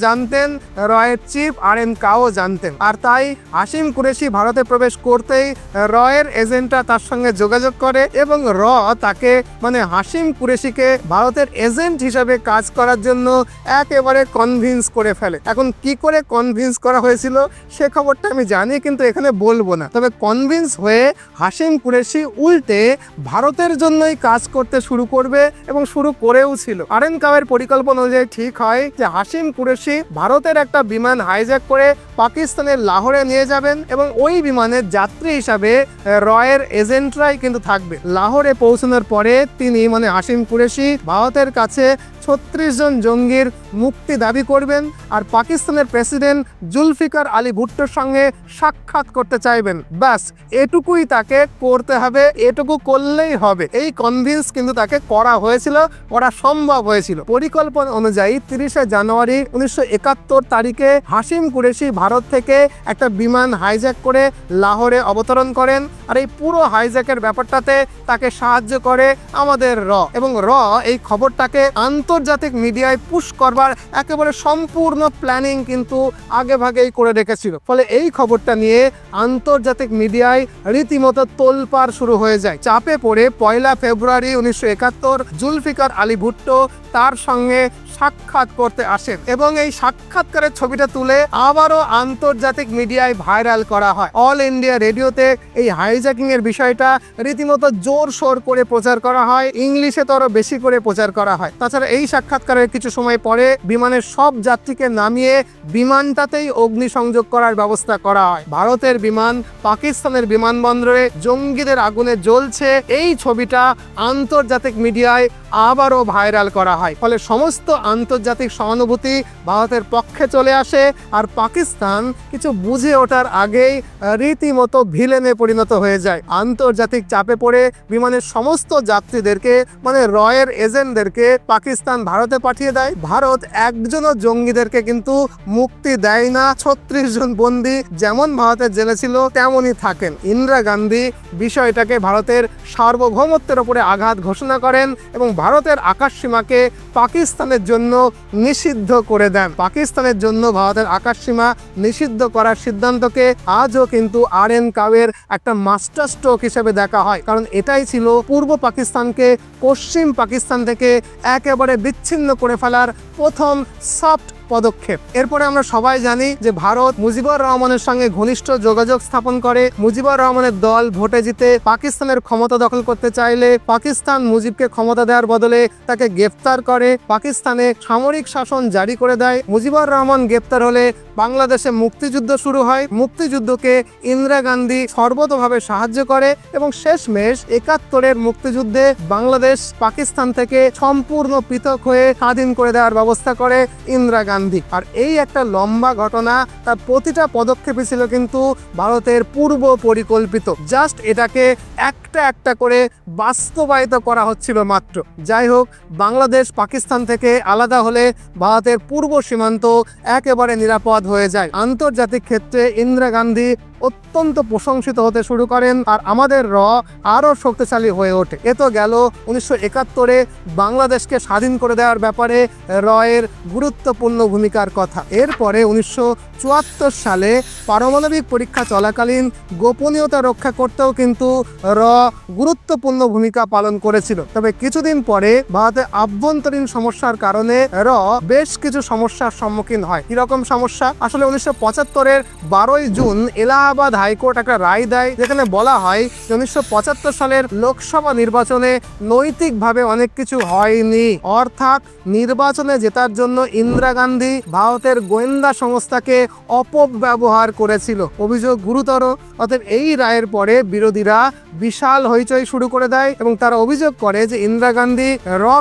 জানতেন, এর চিফ RN কাউ জানতেন। আর তাই হাশিম কুরেশি ভারতে প্রবেশ করতেই এর এজেন্টরা তার সঙ্গে যোগাযোগ করে এবং তাকে মানে হাশিম কুরেশিকে ভারতের এজেন্ট হিসাবে কাজ করার জন্য একেবারে কনভিন্স করে ফেলে। এখন কি করে কনভিন্স করা হয়েছিল সে খবরটা আমি জানি, কিন্তু এখানে বলবো না। তবে কনভিন্স হয়ে হাশিম কুরেশি উল্টে ভারতের জন্যই কাজ করতে শুরু করবে এবং শুরু করেও ছিল। RN কাউয়ের পরিকল্পনা অনুযায়ী ঠিক হয় যে হাশিম কুরেশি ভারতের একটা বিমান হাইজ্যাক করে পাকিস্তানের লাহোরে নিয়ে যাবেন এবং ওই বিমানের যাত্রী হিসাবে এর এজেন্টরাই কিন্তু থাকবে। লাহোরে পৌঁছানোর পরে তিনি মানে হাশিম কুরেশি ভারতের কাছে 36 জন জঙ্গির মুক্তি দাবি করবেন আর পাকিস্তানের প্রেসিডেন্ট জুলফিকার আলী ভুট্টোর সঙ্গে সাক্ষাৎ করতে চাইবেন। ব্যাস এটুকুই তাকে করতে হবে, এটুকু করলেই হবে। এই কনভিন্স কিন্তু তাকে করা হয়েছিল, করা সম্ভব হয়েছিল। পরিকল্পনা অনুযায়ী 30 জানুয়ারি 1971 তারিখে হাশিম কুরেশি ভারত থেকে একটা বিমান হাইজ্যাক করে লাহোরে অবতরণ করেন। আর এই পুরো হাইজ্যাকের ব্যাপারটাতে তাকে সাহায্য করে আমাদের এবং এই খবরটাকে আন্তর্জাতিক মিডিয়ায় পুশ করবার একেবারে সম্পূর্ণ প্ল্যানিং কিন্তু আগে ভাগেই করে রেখেছিল। ফলে এই খবরটা নিয়ে আন্তর্জাতিক মিডিয়ায় রীতিমতো তোলপাড় শুরু হয়ে যায়। চাপে পড়ে 1 ফেব্রুয়ারি 1971 জুলফিকার আলী ভুট্টো তার সঙ্গে সাক্ষাৎ করতে আসেন এবং এই সাক্ষাৎকারের ছবিটা তুলে আবারও আন্তর্জাতিক মিডিয়ায় ভাইরাল করা হয়। অল ইন্ডিয়া রেডিওতে এই হাইজ্যাকিং এর বিষয়টা রীতিমতো জোর সোর করে প্রচার করা হয়, ইংলিশে তো আরো বেশি করে প্রচার করা হয়। তাছাড়া এই সাক্ষাৎকারের কিছু সময় পরে বিমানের সব যাত্রীকে নামিয়ে বিমানটাতেই অগ্নিসংযোগ করার ব্যবস্থা করা হয়। ভারতের বিমান পাকিস্তানের বিমানবন্দরে জঙ্গিদের আগুনে জ্বলছে, এই ছবিটা আন্তর্জাতিক মিডিয়ায় আবারও ভাইরাল করা হয়। ফলে সমস্ত আন্তর্জাতিক সহানুভূতি ভারতের পক্ষে চলে আসে, আর পাকিস্তান কিছু বুঝে ওঠার আগেই রীতিমতো ভিলেনে পরিণত হয়ে যায়। আন্তর্জাতিক চাপে পড়ে বিমানের সমস্ত যাত্রীদেরকে মানে রয়ের এজেন্টদেরকে পাকিস্তান ভারতে পাঠিয়ে দেয়। ভারত একজনও জঙ্গিদেরকে কিন্তু মুক্তি দেয় না। 36 জন বন্দী যেমন ভারতের জেলে ছিল তেমনই থাকেন। ইন্দিরা গান্ধী বিষয়টাকে ভারতের সার্বভৌমত্বের উপরে আঘাত ঘোষণা করেন এবং ভারতের আকাশসীমাকে পাকিস্তানের জন্য নিষিদ্ধ করে দেন। পাকিস্তানের জন্য ভারতের আকাশসীমা নিষিদ্ধ করার সিদ্ধান্তকে আজও কিন্তু RN কাওয়ের একটা মাস্টার স্ট্রোক হিসেবে দেখা হয়, কারণ এটাই ছিল পূর্ব পাকিস্তানকে পশ্চিম পাকিস্তান থেকে একেবারে বিচ্ছিন্ন করে ফেলার প্রথম সফট পদক্ষেপ। এরপরে আমরা সবাই জানি যে ভারত মুজিবুর রহমানের সঙ্গে ঘনিষ্ঠ যোগাযোগ স্থাপন করে। মুজিবুর রহমানের দল ভোটে জিতে পাকিস্তানের ক্ষমতা দখল করতে চাইলে পাকিস্তান মুজিবকে ক্ষমতা দেওয়ার বদলে তাকে গ্রেফতার করে, পাকিস্তানে সামরিক শাসন জারি করে দেয়। মুজিবুর রহমান গ্রেফতার হলে বাংলাদেশে মুক্তিযুদ্ধ শুরু হয়। মুক্তিযুদ্ধকে ইন্দিরা গান্ধী সর্বতোভাবে সাহায্য করে এবং শেষমেশ 71-এর মুক্তিযুদ্ধে বাংলাদেশ পাকিস্তান থেকে সম্পূর্ণ পৃথক হয়ে স্বাধীন করে দেওয়ার ব্যবস্থা করে ইন্দিরা গান্ধী। আর এই একটা লম্বা ঘটনা, তার প্রতিটা পদক্ষেপই ছিল কিন্তু ভারতের পূর্ব পরিকল্পিত। জাস্ট এটাকে একটা একটা করে বাস্তবায়িত করা হচ্ছিল মাত্র। যাই হোক, বাংলাদেশ পাকিস্তান থেকে আলাদা হলে ভারতের পূর্ব সীমান্ত একেবারে নিরাপদ হয়ে যায়। আন্তর্জাতিক ক্ষেত্রে ইন্দিরা গান্ধী অত্যন্ত প্রশংসিত হতে শুরু করেন, আর আমাদের আরও শক্তিশালী হয়ে ওঠে। এ তো গেল 1971-এ বাংলাদেশকে স্বাধীন করে দেওয়ার ব্যাপারে এর গুরুত্বপূর্ণ ভূমিকার কথা। এরপরে 1974 সালে পারমাণবিক পরীক্ষা চলাকালীন গোপনীয়তা রক্ষা করতেও কিন্তু গুরুত্বপূর্ণ ভূমিকা পালন করেছিল। তবে কিছুদিন পরে ভারতের আভ্যন্তরীণ সমস্যার কারণে বেশ কিছু সমস্যার সম্মুখীন হয়। কিরকম সমস্যা? আসলে 1975-এর 12ই জুন এলাহাবাদ হাইকোর্ট একটা রায় দেয়, যেখানে বলা হয় যে 1975 সালের লোকসভা নির্বাচনে নৈতিকভাবে অনেক কিছু হয়নি। অর্থাৎ নির্বাচনে জেতার জন্য ইন্দিরা গান্ধী ভারতের গোয়েন্দা সংস্থাকে অপব্যবহার করেছিল। অভিযোগ গুরুতর। অতএব এই রায়ের পরে বিরোধীরা বিশাল হইচই শুরু করে দেয় এবং তারা অভিযোগ করে যে ইন্দিরা গান্ধী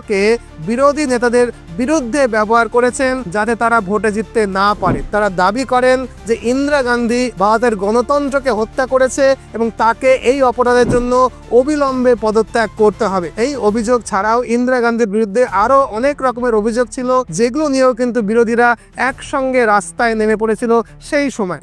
কে বিরোধী নেতাদের বিরুদ্ধে ব্যবহার করেছেন যাতে তারা ভোটে জিততে না পারে। তারা দাবি করেন যে ইন্দিরা গান্ধী ভারতের গণতন্ত্রকে হত্যা করেছে এবং তাকে এই অপরাধের জন্য অবিলম্বে পদত্যাগ করতে হবে। এই অভিযোগ ছাড়াও ইন্দিরা গান্ধীর বিরুদ্ধে আরো অনেক রকমের অভিযোগ ছিল, যেগুলো নিয়েও কিন্তু বিরোধীরা একসঙ্গে রাস্তায় নেমে পড়েছিল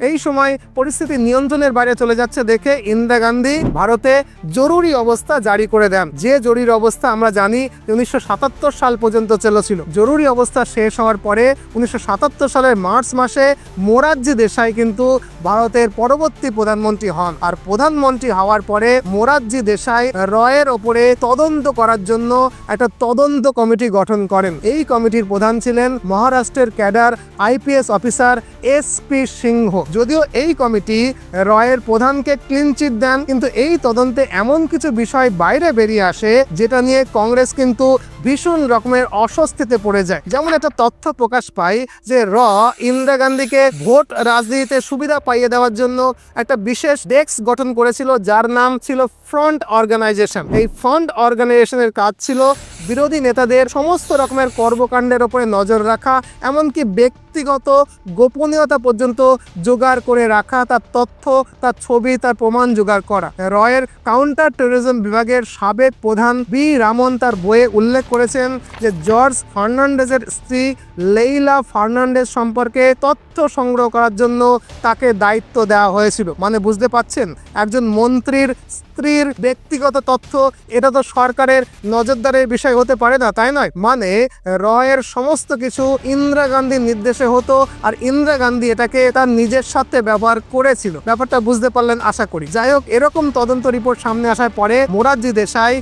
এই সময় পরিস্থিতি নিয়ন্ত্রণের বাইরে চলে যাচ্ছে দেখে ইন্দিরা গান্ধী ভারতে জরুরি অবস্থা জারি করে দেন। যে জরুরি অবস্থা আমরা জানি 1977 সাল পর্যন্ত চলেছিল। জরুরি অবস্থা শেষ হওয়ার পরে 1977 সালের মার্চ মাসে মোরারজি দেশাই কিন্তু ভারতের পরবর্তী প্রধানমন্ত্রী হন। আর প্রধানমন্ত্রী হওয়ার পরে মোরারজি দেশাই এর ওপরে তদন্ত করার জন্য একটা তদন্ত কমিটি গঠন করেন। এই কমিটির প্রধান ছিলেন মহারাষ্ট্রের ক্যাডার IPS অফিসার SP সিংহ। যদিও এই কমিটি এর প্রধানকে ক্লিন চিট দেন, কিন্তু এই তদন্তে এমন কিছু বিষয় বাইরে বেরিয়ে আসে যেটা নিয়ে কংগ্রেস কিন্তু ভীষণ রকমের অস্বস্তিতে পড়ে যায়। যেমন একটা তথ্য প্রকাশ পায় যে ইন্দিরা গান্ধীকে ভোট রাজনীতিতে সুবিধা পাইয়ে দেওয়ার জন্য একটা বিশেষ ডেস্ক গঠন করেছিল, যার নাম ছিল ফ্রন্ট অর্গানাইজেশন। এই ফ্রন্ট অর্গানাইজেশনের কাজ ছিল বিরোধী নেতাদের সমস্ত রকমের কর্মকাণ্ডের উপরে নজর রাখা, এমনকি ব্যক্তিগত গোপনীয়তা পর্যন্ত জোগাড় করে রাখা, তার তথ্য, তার ছবি, তার প্রমাণ জোগাড় করা। এর কাউন্টার টেরোরিজম বিভাগের সাবেক প্রধান বি রামন তার বইয়ে উল্লেখ করেছেন যে জর্জ ফার্নান্ডেজের স্ত্রী লেইলা ফার্নান্ডেজ সম্পর্কে তথ্য সংগ্রহ করার জন্য তাকে দায়িত্ব দেওয়া হয়েছিল। মানে বুঝতে পাচ্ছেন, একজন মন্ত্রীর স্ত্রীর ব্যক্তিগত তথ্য, এটা তো সরকারের নজরদারির বিষয় হতে পারে না, তাই নয়? মানে এর সমস্ত কিছু ইন্দিরা গান্ধীর নির্দেশে হতো, আর ইন্দিরা গান্ধী এটাকে তার নিজের সাথে ব্যবহার করেছিল। ব্যাপারটা বুঝতে পারলেন আশা করি। যাই হোক, এরকম তদন্ত রিপোর্ট সামনে আসার পরে মোরারজি দেশাই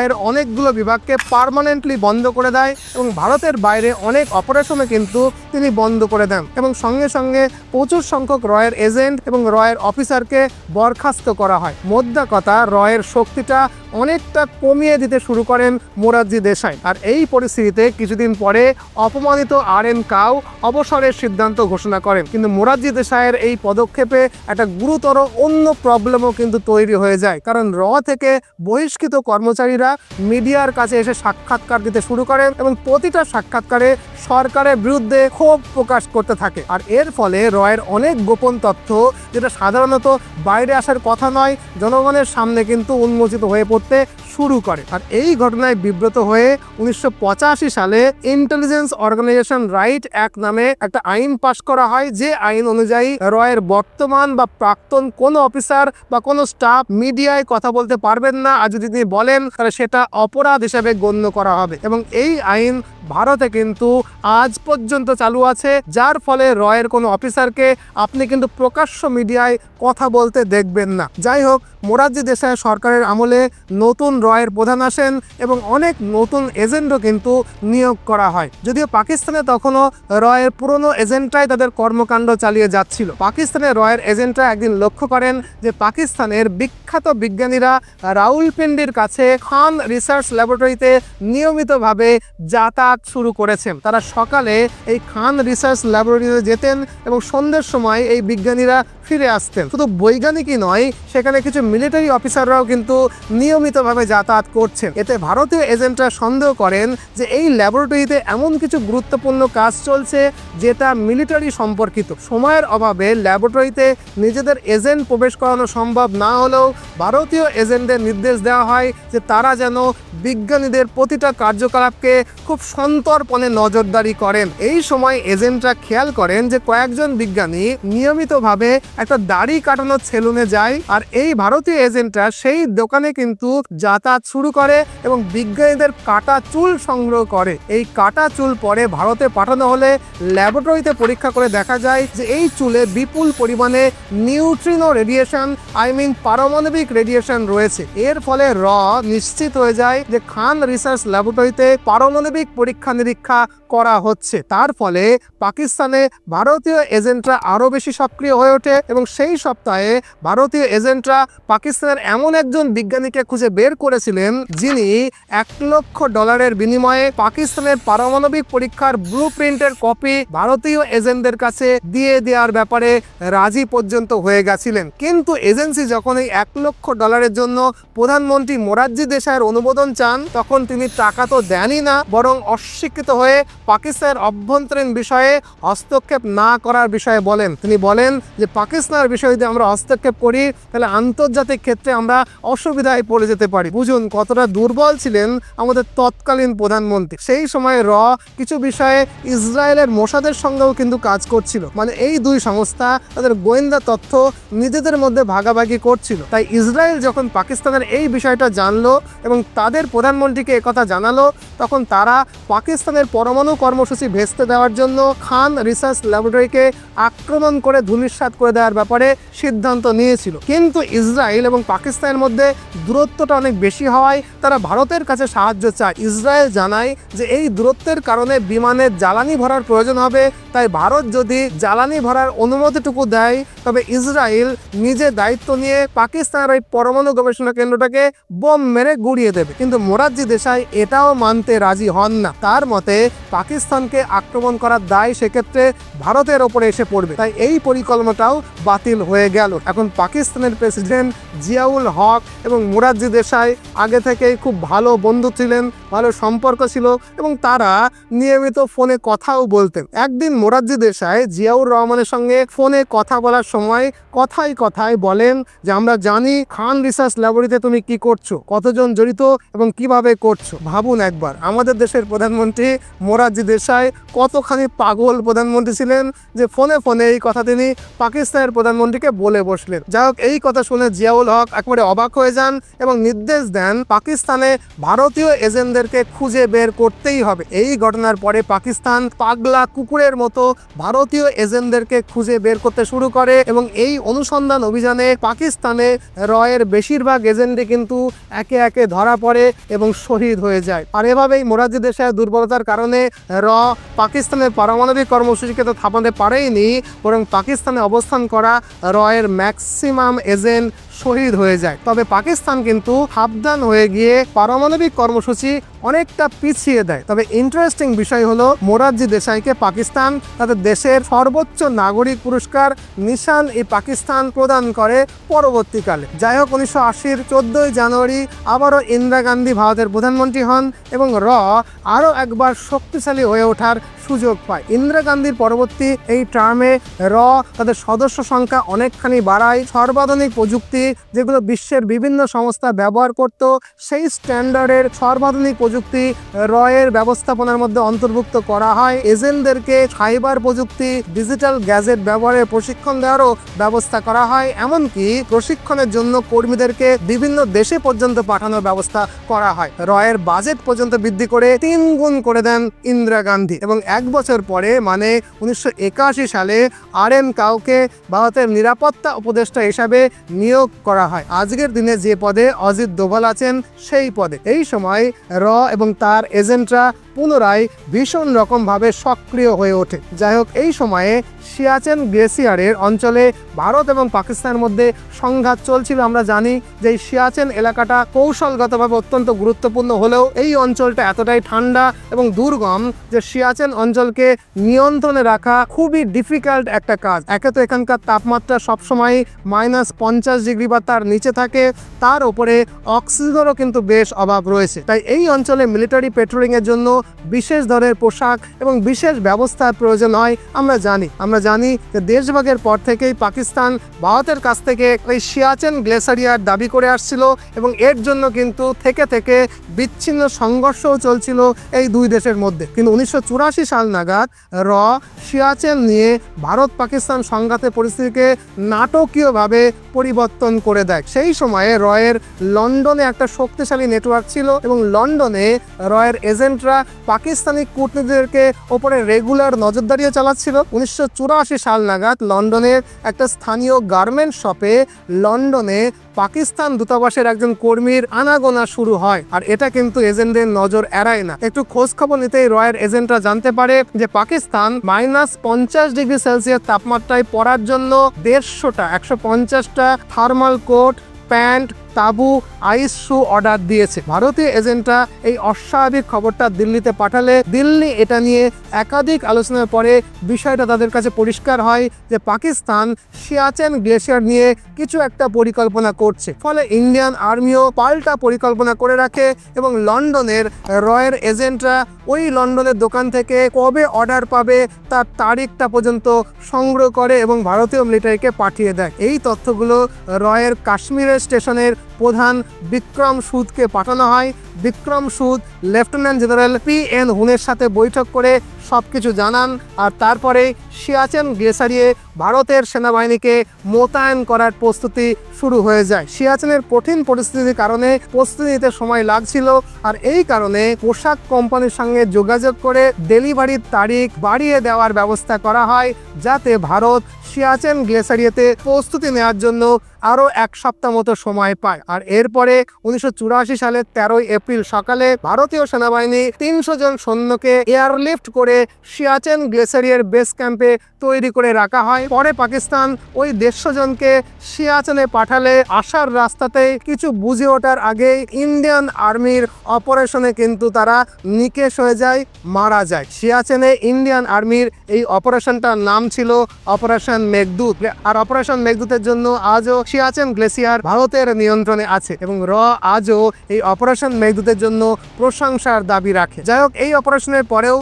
এর অনেকগুলো বিভাগকে পার্মানেন্টলি বন্ধ করে দেয় এবং ভারতের বাইরে অনেক অপারেশনে কিন্তু তিনি বন্ধ করে দেন এবং সঙ্গে সঙ্গে প্রচুর সংখ্যক এর এজেন্ট এবং এর অফিসারকে বরখাস্ত করা হয়। মোদ্দা কথা, এর শক্তিটা অনেকটা কমিয়ে দিতে শুরু করেন মোরারজি মোরারজি দেশাই। আর এই পরিস্থিতিতে কিছুদিন পরে অপমানিত RN কাউ অবসরের সিদ্ধান্ত ঘোষণা করেন। কিন্তু মোরারজি দেশাইয়ের এই পদক্ষেপে একটা গুরুতর অন্য প্রবলেমও কিন্তু তৈরি হয়ে যায়, কারণ থেকে বহিষ্কৃত কর্মচারীরা মিডিয়ার কাছে এসে সাক্ষাৎকার দিতে শুরু করেন এবং প্রতিটা সাক্ষাৎকারে সরকারের বিরুদ্ধে ক্ষোভ প্রকাশ করতে থাকে। আর এর ফলে এর অনেক গোপন তথ্য, যেটা সাধারণত বাইরে আসার কথা নয়, জনগণের সামনে কিন্তু উন্মোচিত হয়ে পড়তে শুরু করে। আর এই ঘটনায় বিব্রত হয়ে 1985 সালে ইন্টেলিজেন্স অর্গানাইজেশন রাইট অ্যাক্ট নামে একটা আইন পাশ করা হয়, যে আইন অনুযায়ী এর বর্তমান বা প্রাক্তন কোনো অফিসার বা কোনো স্টাফ মিডিয়ায় কথা বলতে পারবেন না, আর যদি তিনি বলেন তাহলে সেটা অপরাধ হিসেবে গণ্য করা হবে। এবং এই আইন ভারতে কিন্তু আজ পর্যন্ত চালু আছে, যার ফলে এর কোনো অফিসারকে আপনি কিন্তু প্রকাশ্য মিডিয়ায় কথা বলতে দেখবেন না। যাই হোক, মোরারজি দেশাই সরকারের আমলে নতুন এর প্রধান আসেন এবং অনেক নতুন এজেন্টও কিন্তু নিয়োগ করা হয়। যদিও পাকিস্তানে তখনও এর পুরনো এজেন্টরাই তাদের কর্মকাণ্ড চালিয়ে যাচ্ছিল। পাকিস্তানের এর এজেন্টরা একদিন লক্ষ্য করেন যে পাকিস্তানের বিখ্যাত বিজ্ঞানীরা রাউলপিন্ডির কাছে খান রিসার্চ ল্যাবরেটরিতে নিয়মিতভাবে যাতায়াত শুরু করেছেন। তারা সকালে এই খান রিসার্চ ল্যাবরেটরিতে যেতেন এবং সন্ধ্যের সময় এই বিজ্ঞানীরা ফিরে আসতেন। শুধু বৈজ্ঞানিকই নয়, সেখানে কিছু মিলিটারি অফিসাররাও কিন্তু নিয়মিতভাবে যাতায়াত করছেন। এতে ভারতীয় এজেন্টরা সন্দেহ করেন যে এই ল্যাবরেটরিতে এমন কিছু গুরুত্বপূর্ণ কাজ চলছে যেটা মিলিটারি সম্পর্কিত। সময়ের অভাবে ল্যাবরেটরিতে নিজেদের এজেন্ট প্রবেশ করানো সম্ভব না হলেও ভারতীয় এজেন্টদের নির্দেশ দেওয়া হয় যে তারা যেন বিজ্ঞানীদের প্রতিটা কার্যকলাপকে খুব সন্তর্পণে নজরদারি করেন। এই সময় এজেন্টরা খেয়াল করেন যে কয়েকজন বিজ্ঞানী নিয়মিতভাবে একটা দাড়ি কাটানোর সেলুনে যায়, আর এই ভারতীয় এজেন্টরা সেই দোকানে কিন্তু যাতায়াত শুরু করে এবং বিজ্ঞানীদের কাটা চুল সংগ্রহ করে। এই কাটা চুল পরে ভারতে পাঠানো হলে ল্যাবরেটরিতে পরীক্ষা করে দেখা যায় যে এই চুলে বিপুল পরিমাণে নিউট্রিনো রেডিয়েশন, পারমাণবিক রেডিয়েশন রয়েছে। এর ফলে নিশ্চিত হয়ে যায় যে খান রিসার্চ ল্যাবরেটরিতে পারমাণবিক পরীক্ষা নিরীক্ষা করা হচ্ছে। তার ফলে পাকিস্তানে ভারতীয় এজেন্টরা আরো বেশি সক্রিয় হয়ে ওঠে এবং সেই সপ্তাহে ভারতীয় এজেন্টরা পাকিস্তানের এমন একজন বিজ্ঞানীকে খুঁজে বের করেছিলেন যিনি $1 লক্ষ বিনিময়ে পাকিস্তানের পারমাণবিক পরীক্ষার ব্লুপ্রিন্টের কপি ভারতীয় এজেন্টদের কাছে দিয়ে দেওয়ার ব্যাপারে রাজি পর্যন্ত হয়ে গেছিলেন। কিন্তু এজেন্সি যখন এই $1 লক্ষ জন্য প্রধানমন্ত্রী মোরারজি দেশাইয়ের অনুমোদন চান, তখন তিনি টাকা তো দেনই না, বরং অস্বীকৃত হয়ে পাকিস্তানের অভ্যন্তরীণ বিষয়ে হস্তক্ষেপ না করার বিষয়ে বলেন। তিনি বলেন যে পাকিস্তানের বিষয়ে যদি আমরা হস্তক্ষেপ করি তাহলে আন্তর্জাতিক ক্ষেত্রে আমরা অসুবিধায় পড়ে যেতে পারি। বুঝুন কতটা দুর্বল ছিলেন আমাদের তৎকালীন প্রধানমন্ত্রী। সেই সময় কিছু বিষয়ে ইসরায়েলের মোসাদের সঙ্গেও কিন্তু কাজ করছিল, মানে এই দুই সংস্থা তাদের গোয়েন্দা তথ্য নিজেদের মধ্যে ভাগাভাগি করছিল। তাই ইসরায়েল যখন পাকিস্তানের এই বিষয়টা জানলো এবং তাদের প্রধানমন্ত্রীকে একথা জানালো, তখন তারা পাকিস্তানের পরমাণু কর্মসূচি ভেস্তে দেওয়ার জন্য খান রিসার্চ ল্যাবরেটরিকে আক্রমণ করে ধূলিসাৎ করে দেওয়ার ব্যাপারে সিদ্ধান্ত নিয়েছিল। কিন্তু ইসরায়েল এবং পাকিস্তানের মধ্যে দূরত্বটা অনেক বেশি হওয়ায় তারা ভারতের কাছে সাহায্য চায়। ইসরায়েল জানায় যে এই দূরত্বের কারণে বিমানের জ্বালানি ভরার প্রয়োজন হবে, তাই ভারত যদি জ্বালানি ভরার অনুমতিটুকু দেয় তবে ইসরায়েল নিজে দায়িত্ব নিয়ে পাকিস্তানের এই পরমাণু গবেষণা কেন্দ্রটাকে বোম মেরে গুড়িয়ে দেবে। কিন্তু মোরারজি দেশাই এটাও মানতে রাজি হন না। তার মতে পাকিস্তানকে আক্রমণ করার দায় সেক্ষেত্রে ভারতের ওপরে এসে পড়বে, তাই এই পরিকল্পনাটাও বাতিল হয়ে গেল। এখন পাকিস্তানের প্রেসিডেন্ট জিয়াউল হক এবং মোরারজি দেশাই আগে থেকেই খুব ভালো বন্ধু ছিলেন, ভালো সম্পর্ক ছিল এবং তারা নিয়মিত ফোনে কথাও বলতেন। একদিন মোরারজি দেশাই জিয়াউর রহমানের সঙ্গে ফোনে কথা বলার সময় কথায় বলেন যে আমরা জানি খান রিসার্চ ল্যাবরেটরিতে তুমি কি করছো, কতজন জড়িত এবং কিভাবে করছো। ভাবুন একবার, আমাদের দেশের প্রধানমন্ত্রী মোরারজি দেশাই কতখানি পাগল প্রধানমন্ত্রী ছিলেন যে ফোনে এই কথা তিনি পাকিস্তানের প্রধানমন্ত্রীকে বলে বসলেন। যাই হোক, এই কথা শুনে জিয়াউল হক একেবারে অবাক হয়ে যান এবং নির্দেশ দেন পাকিস্তানে ভারতীয় এজেন্টদেরকে খুঁজে বের করতেই হবে। এই ঘটনার পরে পাকিস্তান পাগলা কুকুরের মতো ভারতীয় এজেন্টদেরকে খুঁজে বের করতে শুরু করে এবং এই অনুসন্ধান অভিযানে পাকিস্তানে এর বেশিরভাগ এজেন্টই কিন্তু একে একে ধরা পড়ে এবং শহীদ হয়ে যায়। আর এভাবেই মোরারজি দেশাইয়ের দুর্বলতার কারণে পাকিস্তানের পারমাণবিক কর্মসূচিকে তো থামাতে পারেইনি, বরং পাকিস্তানে অবস্থান করা এর ম্যাক্সিমাম এজেন্ট শহীদ হয়ে যায়। তবে পাকিস্তান কিন্তু সাবধান হয়ে গিয়ে পারমাণবিক কর্মসূচি অনেকটা পিছিয়ে দেয়। তবে ইন্টারেস্টিং বিষয় হলো মোরারজি দেশাইকে পাকিস্তান তাদের দেশের সর্বোচ্চ নাগরিক পুরস্কার নিশান-ই-পাকিস্তান প্রদান করে পরবর্তীকালে। যাই হোক, 1980-র 14ই জানুয়ারি আবারও ইন্দিরা গান্ধী ভারতের প্রধানমন্ত্রী হন এবং আরও একবার শক্তিশালী হয়ে ওঠার সুযোগ পায়। ইন্দিরা গান্ধীর পরবর্তী এই টার্মে তাদের সদস্য সংখ্যা অনেকখানি বাড়ায়। সর্বাধুনিক প্রযুক্তি যেগুলো বিশ্বের বিভিন্ন সংস্থা ব্যবহার করত, সেই স্ট্যান্ডার্ডের সর্বাধুনিক প্রযুক্তি এর ব্যবস্থাপনার মধ্যে অন্তর্ভুক্ত করা হয়। এজেন্টদেরকে সাইবার প্রযুক্তি, ডিজিটাল গ্যাজেট ব্যবহারের প্রশিক্ষণ দেওয়ারও ব্যবস্থা করা হয়। এমনকি প্রশিক্ষণের জন্য কর্মীদেরকে বিভিন্ন দেশে পর্যন্ত পাঠানোর ব্যবস্থা করা হয়। এর বাজেট পর্যন্ত বৃদ্ধি করে 3 গুণ করে দেন ইন্দিরা গান্ধী এবং 1 বছর পরে মানে 1981 সালে RN কাউকে ভারতের নিরাপত্তা উপদেষ্টা হিসাবে নিয়োগ করা হয়। আজকের দিনে যে পদে অজিত দোভাল আছেন সেই পদে। এই সময় এবং তার এজেন্টরা পুনরায় ভীষণ রকমভাবে সক্রিয় হয়ে ওঠে। যাই হোক, এই সময়ে সিয়াচেন গ্লেসিয়ারের অঞ্চলে ভারত এবং পাকিস্তানের মধ্যে সংঘাত চলছিল। আমরা জানি যে এই সিয়াচেন এলাকাটা কৌশলগতভাবে অত্যন্ত গুরুত্বপূর্ণ হলেও এই অঞ্চলটা এতটাই ঠান্ডা এবং দুর্গম যে সিয়াচেন অঞ্চলকে নিয়ন্ত্রণে রাখা খুবই ডিফিকাল্ট একটা কাজ। একে তো এখানকার তাপমাত্রা সবসময় -50 ডিগ্রি বা তার নিচে থাকে, তার উপরে অক্সিজেনেরও কিন্তু বেশ অভাব রয়েছে। তাই এই অঞ্চলে মিলিটারি পেট্রোলিংয়ের জন্য বিশেষ ধরনের পোশাক এবং বিশেষ ব্যবস্থার প্রয়োজন হয়। আমরা জানি যে দেশভাগের পর থেকেই পাকিস্তান ভারতের কাছ থেকে ওই সিয়াচেন গ্লেসারিয়ার দাবি করে আসছিল এবং এর জন্য কিন্তু থেকে বিচ্ছিন্ন সংঘর্ষও চলছিল এই দুই দেশের মধ্যে। কিন্তু 1984 সাল নাগাদ সিয়াচেন নিয়ে ভারত পাকিস্তান সংঘাতের পরিস্থিতিকে নাটকীয়ভাবে পরিবর্তন করে দেয়। সেই সময়ে এর লন্ডনে একটা শক্তিশালী নেটওয়ার্ক ছিল এবং লন্ডনে এর এজেন্টরা পাকিস্তানি কূটনীতিদেরকে ওপরে রেগুলার নজরদারিও চালাচ্ছিল। 1984 সাল নাগাদ লন্ডনের একটা স্থানীয় গার্মেন্ট শপে লন্ডনে পাকিস্তান দূতাবাসের একজন কর্মীর আনাগোনা শুরু হয়, আর এটা কিন্তু এজেন্টদের নজর এড়ায় না। একটু খোঁজ খবর নিতেই এর এজেন্টরা জানতে পারে যে পাকিস্তান -50 ডিগ্রি সেলসিয়াস তাপমাত্রায় পড়ার জন্য 150টা থার্মাল কোট, প্যান্ট, তাবু, আইস শু অর্ডার দিয়েছে। ভারতীয় এজেন্টরা এই অস্বাভাবিক খবরটা দিল্লিতে পাঠালে দিল্লি এটা নিয়ে একাধিক আলোচনার পরে বিষয়টা তাদের কাছে পরিষ্কার হয় যে পাকিস্তান সিয়াচেন গ্লেশিয়ার নিয়ে কিছু একটা পরিকল্পনা করছে। ফলে ইন্ডিয়ান আর্মিও পাল্টা পরিকল্পনা করে রাখে এবং লন্ডনের এর এজেন্টরা ওই লন্ডনের দোকান থেকে কবে অর্ডার পাবে তার তারিখটা পর্যন্ত সংগ্রহ করে এবং ভারতীয় মিলিটারিকে পাঠিয়ে দেয়। এই তথ্যগুলো এর কাশ্মীরের স্টেশনের প্রধান বিক্রম সুদকে পাঠানো হয়। বিক্রম সুদ লেফটেন্যান্ট জেনারেল PN হুনের সাথে বৈঠক করে সবকিছু জানান, আর তারপরে সিয়াচেন গ্লেসারিয়ে ভারতের সেনাবাহিনীকে মোতায়েন করার প্রস্তুতি শুরু হয়ে যায়। সিয়াচেনের কঠিন পরিস্থিতির কারণে প্রস্তুতি নিতে সময় লাগছিল, আর এই কারণে পোশাক কোম্পানির সঙ্গে যোগাযোগ করে ডেলিভারির তারিখ বাড়িয়ে দেওয়ার ব্যবস্থা করা হয়, যাতে ভারত সিয়াচেন গ্লেসারিয়াতে প্রস্তুতি নেওয়ার জন্য আরও 1 সপ্তাহ মতো সময় পায়। আর এরপরে 1984 সালের 13ই এপ্রিল সকালে ভারতীয় সেনাবাহিনী 300 জন সৈন্যকে এয়ারলিফট করে সিয়াচেন গ্লেসারিয়ার বেস ক্যাম্পে তৈরি করে রাখা হয়। পরে পাকিস্তান ওই 150 জনকে সিয়াচেনে পাঠালে আসার রাস্তাতেই কিছু বুঝে ওঠার আগে ইন্ডিয়ান আর্মির অপারেশনে কিন্তু তারা নিকেশ হয়ে যায়, মারা যায়। সিয়াচেনে ইন্ডিয়ান আর্মির এই অপারেশনটার নাম ছিল অপারেশন মেঘদূত, আর অপারেশন মেঘদূতের জন্য আজও সিয়াচেন গ্লেসিয়ার ভারতের নিয়ন্ত্রণে আছে এবং আজও এই অপারেশন মেঘদূতের জন্য প্রশংসার দাবি রাখে। যাই হোক, এই অপারেশনের পরেও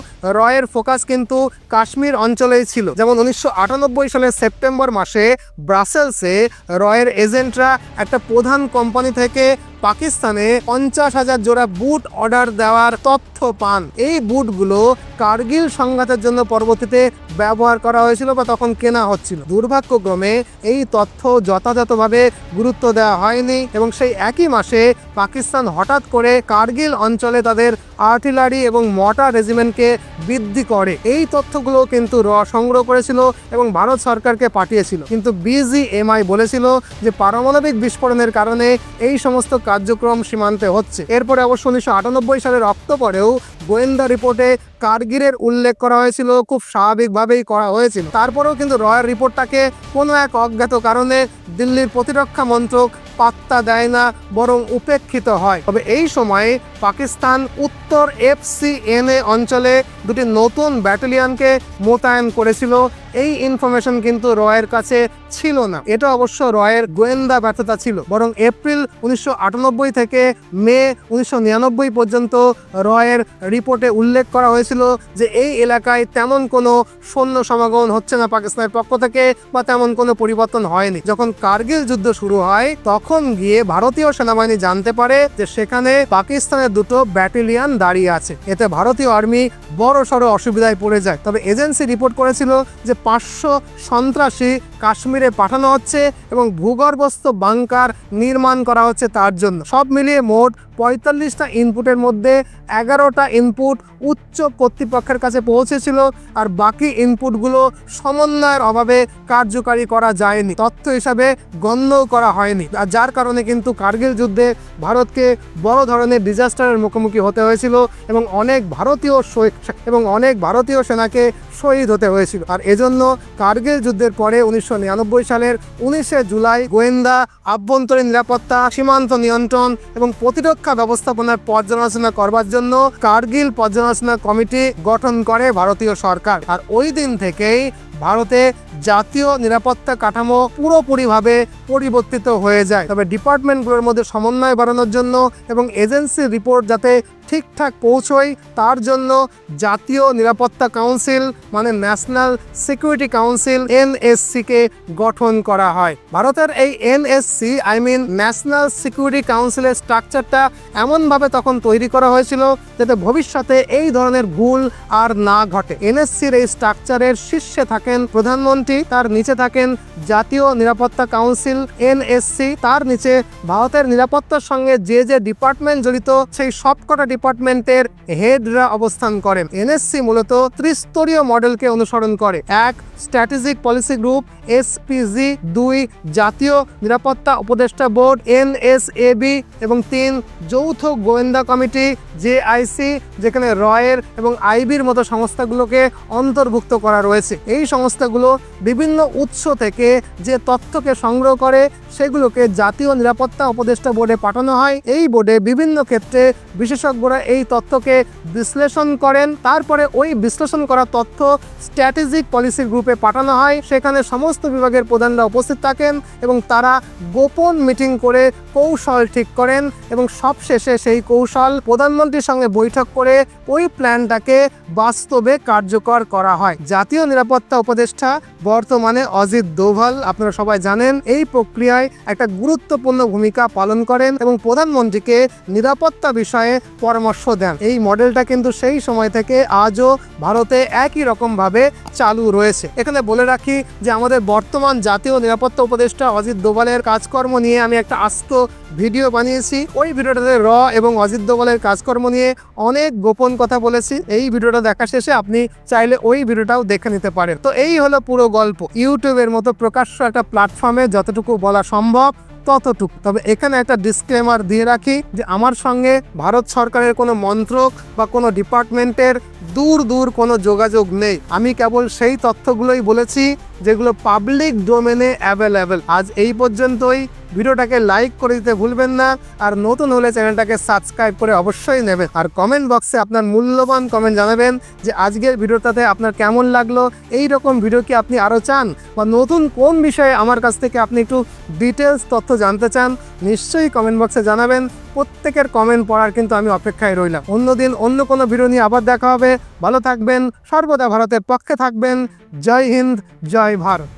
এর ফোকাস কিন্তু কাশ্মীর অঞ্চলেই ছিল। যেমন 1998 সালের সেপ্টেম্বর মাসে ব্রাসেলসে এর এজেন্টরা একটা প্রধান কোম্পানি থেকে পাকিস্তানে 50,000 জোড়া বুট অর্ডার দেওয়ার তথ্য পান। এই বুটগুলো কার্গিল সংঘাতের জন্য পরবর্তীতে ব্যবহার করা হয়েছিল বা তখন কেনা হচ্ছিল। দুর্ভাগ্যক্রমে এই তথ্য যথাযথভাবে গুরুত্ব দেওয়া হয়নি এবং সেই একই মাসে পাকিস্তান হঠাৎ করে কার্গিল অঞ্চলে তাদের আর্টিলারি এবং মর্টার রেজিমেন্টকে বৃদ্ধি করে। এই তথ্যগুলো কিন্তু সংগ্রহ করেছিল এবং ভারত সরকারকে পাঠিয়েছিল, কিন্তু BGMI বলেছিল যে পারমাণবিক বিস্ফোরণের কারণে এই সমস্ত কার্যক্রম সীমান্তে হচ্ছে। এরপরে অবশ্য 1998 সালের অক্টোবরেও গোয়েন্দা রিপোর্টে কারগিলের উল্লেখ করা হয়েছিল, খুব স্বাভাবিকভাবেই করা হয়েছিল। তারপরেও কিন্তু রয়ের রিপোর্টটাকে কোনো এক অজ্ঞাত কারণে দিল্লির প্রতিরক্ষা মন্ত্রক পাত্তা দেয় না, বরং উপেক্ষিত হয়। তবে এই সময়ে পাকিস্তান উত্তর FCNA অঞ্চলে দুটি নতুন ব্যাটালিয়নকে মোতায়েন করেছিল। এই ইনফরমেশন কিন্তু রয়ের কাছে ছিল না। এটা অবশ্য রয়ের গোয়েন্দা ব্যর্থতা ছিল, বরং এপ্রিল 1998 থেকে মে 1999 পর্যন্ত রয়ের রিপোর্টে উল্লেখ করা হয়েছিল যে এই এলাকায় তেমন কোনো সৈন্য সমাগম হচ্ছে না পাকিস্তানের পক্ষ থেকে, বা তেমন কোনো পরিবর্তন হয়নি। যখন কার্গিল যুদ্ধ শুরু হয় তখন গিয়ে ভারতীয় সেনাবাহিনী জানতে পারে যে সেখানে পাকিস্তানের দুটো ব্যাটালিয়ন দাঁড়িয়ে আছে। এতে ভারতীয় আর্মি বড় সড়ো অসুবিধায় পড়ে যায়। তবে এজেন্সি রিপোর্ট করেছিল যে 500 সন্ত্রাসী কাশ্মীরে পাঠানো হচ্ছে এবং ভূগর্ভস্থ বাংকার নির্মাণ করা হচ্ছে তার জন্য। সব মিলিয়ে মোট 45টা ইনপুটের মধ্যে 11টা ইনপুট উচ্চ কর্তৃপক্ষের কাছে পৌঁছেছিল, আর বাকি ইনপুটগুলো সমন্বয়ের অভাবে কার্যকারী করা যায়নি, তথ্য হিসাবে গণ্যও করা হয়নি। আর যার কারণে কিন্তু কার্গিল যুদ্ধে ভারতকে বড় ধরনের ডিজাস্টারের মুখোমুখি হতে হয়েছিল এবং অনেক ভারতীয় সেনাকে শহীদ হতে হয়েছিল। আর এজন্য কার্গিল যুদ্ধের পরে 1999 সালের 19শে জুলাই গোয়েন্দা, আভ্যন্তরীণ নিরাপত্তা, সীমান্ত নিয়ন্ত্রণ এবং প্রতিরক্ষা ব্যবস্থাপনার পর্যালোচনা করবার জন্য কার্গিল পর্যালোচনা কমিটি গঠন করে ভারতীয় সরকার। আর ওই দিন থেকেই ভারতে জাতীয় নিরাপত্তা কাঠামো পুরোপুরিভাবে পরিবর্তিত হয়ে যায়। তবে ডিপার্টমেন্টগুলোর মধ্যে সমন্বয় বাড়ানোর জন্য এবং এজেন্সির রিপোর্ট যাতে ঠিকঠাক পৌঁছয় তার জন্য জাতীয় নিরাপত্তা কাউন্সিল মানে ন্যাশনাল সিকিউরিটি কাউন্সিল NSC কে গঠন করা হয়। ভারতের এই NSC ন্যাশনাল সিকিউরিটি কাউন্সিলের স্ট্রাকচারটা এমনভাবে তখন তৈরি করা হয়েছিল যাতে ভবিষ্যতে এই ধরনের ভুল আর না ঘটে। NSCর এই স্ট্রাকচারের শীর্ষে থাকেন প্রধানমন্ত্রী, তার নিচে থাকেন জাতীয় নিরাপত্তা কাউন্সিল NSC, তার নিচে ভারতের নিরাপত্তার সঙ্গে যে যে ডিপার্টমেন্ট জড়িত সেই সবকটা ডিপার্টমেন্টের হেডরা অবস্থান করেন। NSC মূলত ত্রিস্তরীয় মডেলকে অনুসরণ করে। 1 স্ট্র্যাটেজিক পলিসি গ্রুপ SPG, 2 জাতীয় নিরাপত্তা উপদেষ্টা বোর্ড NSAB এবং 3 যৌথ গোয়েন্দা কমিটি JIC, যেখানে রয়ের এবং আইবির মতো সংস্থাগুলোকে অন্তর্ভুক্ত করা রয়েছে। এই সংস্থাগুলো বিভিন্ন উৎস থেকে যে তথ্যকে সংগ্রহ করে সেগুলোকে জাতীয় নিরাপত্তা উপদেষ্টা বোর্ডে পাঠানো হয়। এই বোর্ডে বিভিন্ন ক্ষেত্রে বিশেষজ্ঞরা এই তথ্যকে বিশ্লেষণ করেন। তারপরে ওই বিশ্লেষণ করা তথ্য স্ট্র্যাটেজিক পলিসি গ্রুপে পাঠানো হয়। সেখানে সমস্ত বিভাগের প্রধানরা উপস্থিত থাকেন এবং তারা গোপন মিটিং করে কৌশল ঠিক করেন এবং সবশেষে সেই কৌশল প্রধানমন্ত্রীর সঙ্গে বৈঠক করে ওই প্ল্যানটাকে বাস্তবে কার্যকর করা হয়। জাতীয় নিরাপত্তা উপদেষ্টা বর্তমানে অজিত দোভাল, আপনারা সবাই জানেন। এই প্রক্রিয়ায় একটা গুরুত্বপূর্ণ ভূমিকা পালন করেন এবং প্রধানমন্ত্রীকে নিরাপত্তা বিষয়ে পরামর্শ দেন। এই মডেলটা কিন্তু সেই সময় থেকে আজও ভারতে একই রকমভাবে চালু রয়েছে। এখানে বলে রাখি যে আমাদের বর্তমান জাতীয় নিরাপত্তা উপদেষ্টা অজিত দোভালের কাজকর্ম নিয়ে আমি একটা আস্ত ভিডিও বানিয়েছি। ওই ভিডিওটাতে এবং অজিত দোভালের কাজকর্ম নিয়ে অনেক গোপন কথা বলেছি। এই ভিডিওটা দেখা শেষে আপনি চাইলে ওই ভিডিওটাও দেখে নিতে পারেন। তো এই হলো পুরো গল্প। ইউটিউবের মতো প্রকাশ্য একটা প্ল্যাটফর্মে যতটুকু বলা সম্ভব ততটুকু। তবে এখানে একটা ডিসক্লেমার দিয়ে রাখি যে আমার সঙ্গে ভারত সরকারের কোনো মন্ত্রক বা কোনো ডিপার্টমেন্টের দূর কোনো যোগাযোগ নেই। আমি কেবল সেই তথ্যগুলোই বলেছি যেগুলো পাবলিক ডোমেনে অ্যাভেলেবেল। আজ এই পর্যন্তই। ভিডিওটাকে লাইক করে দিতে ভুলবেন না, আর নতুন হলে চ্যানেলটাকে সাবস্ক্রাইব করে অবশ্যই নেবেন। আর কমেন্ট বক্সে আপনার মূল্যবান কমেন্ট জানাবেন যে আজকের ভিডিওটাতে আপনার কেমন লাগলো, এই রকম ভিডিও কি আপনি আরও চান, বা নতুন কোন বিষয়ে আমার কাছ থেকে আপনি একটু ডিটেলস তথ্য জানতে চান, নিশ্চয়ই কমেন্ট বক্সে জানাবেন। প্রত্যেকের কমেন্ট পড়ার কিন্তু আমি অপেক্ষায় রইলাম। অন্যদিন অন্য কোনো ভিডিও নিয়ে আবার দেখা হবে। ভালো থাকবেন, সর্বদা ভারতের পক্ষে থাকবেন। জয় হিন্দ, জয় ভারত।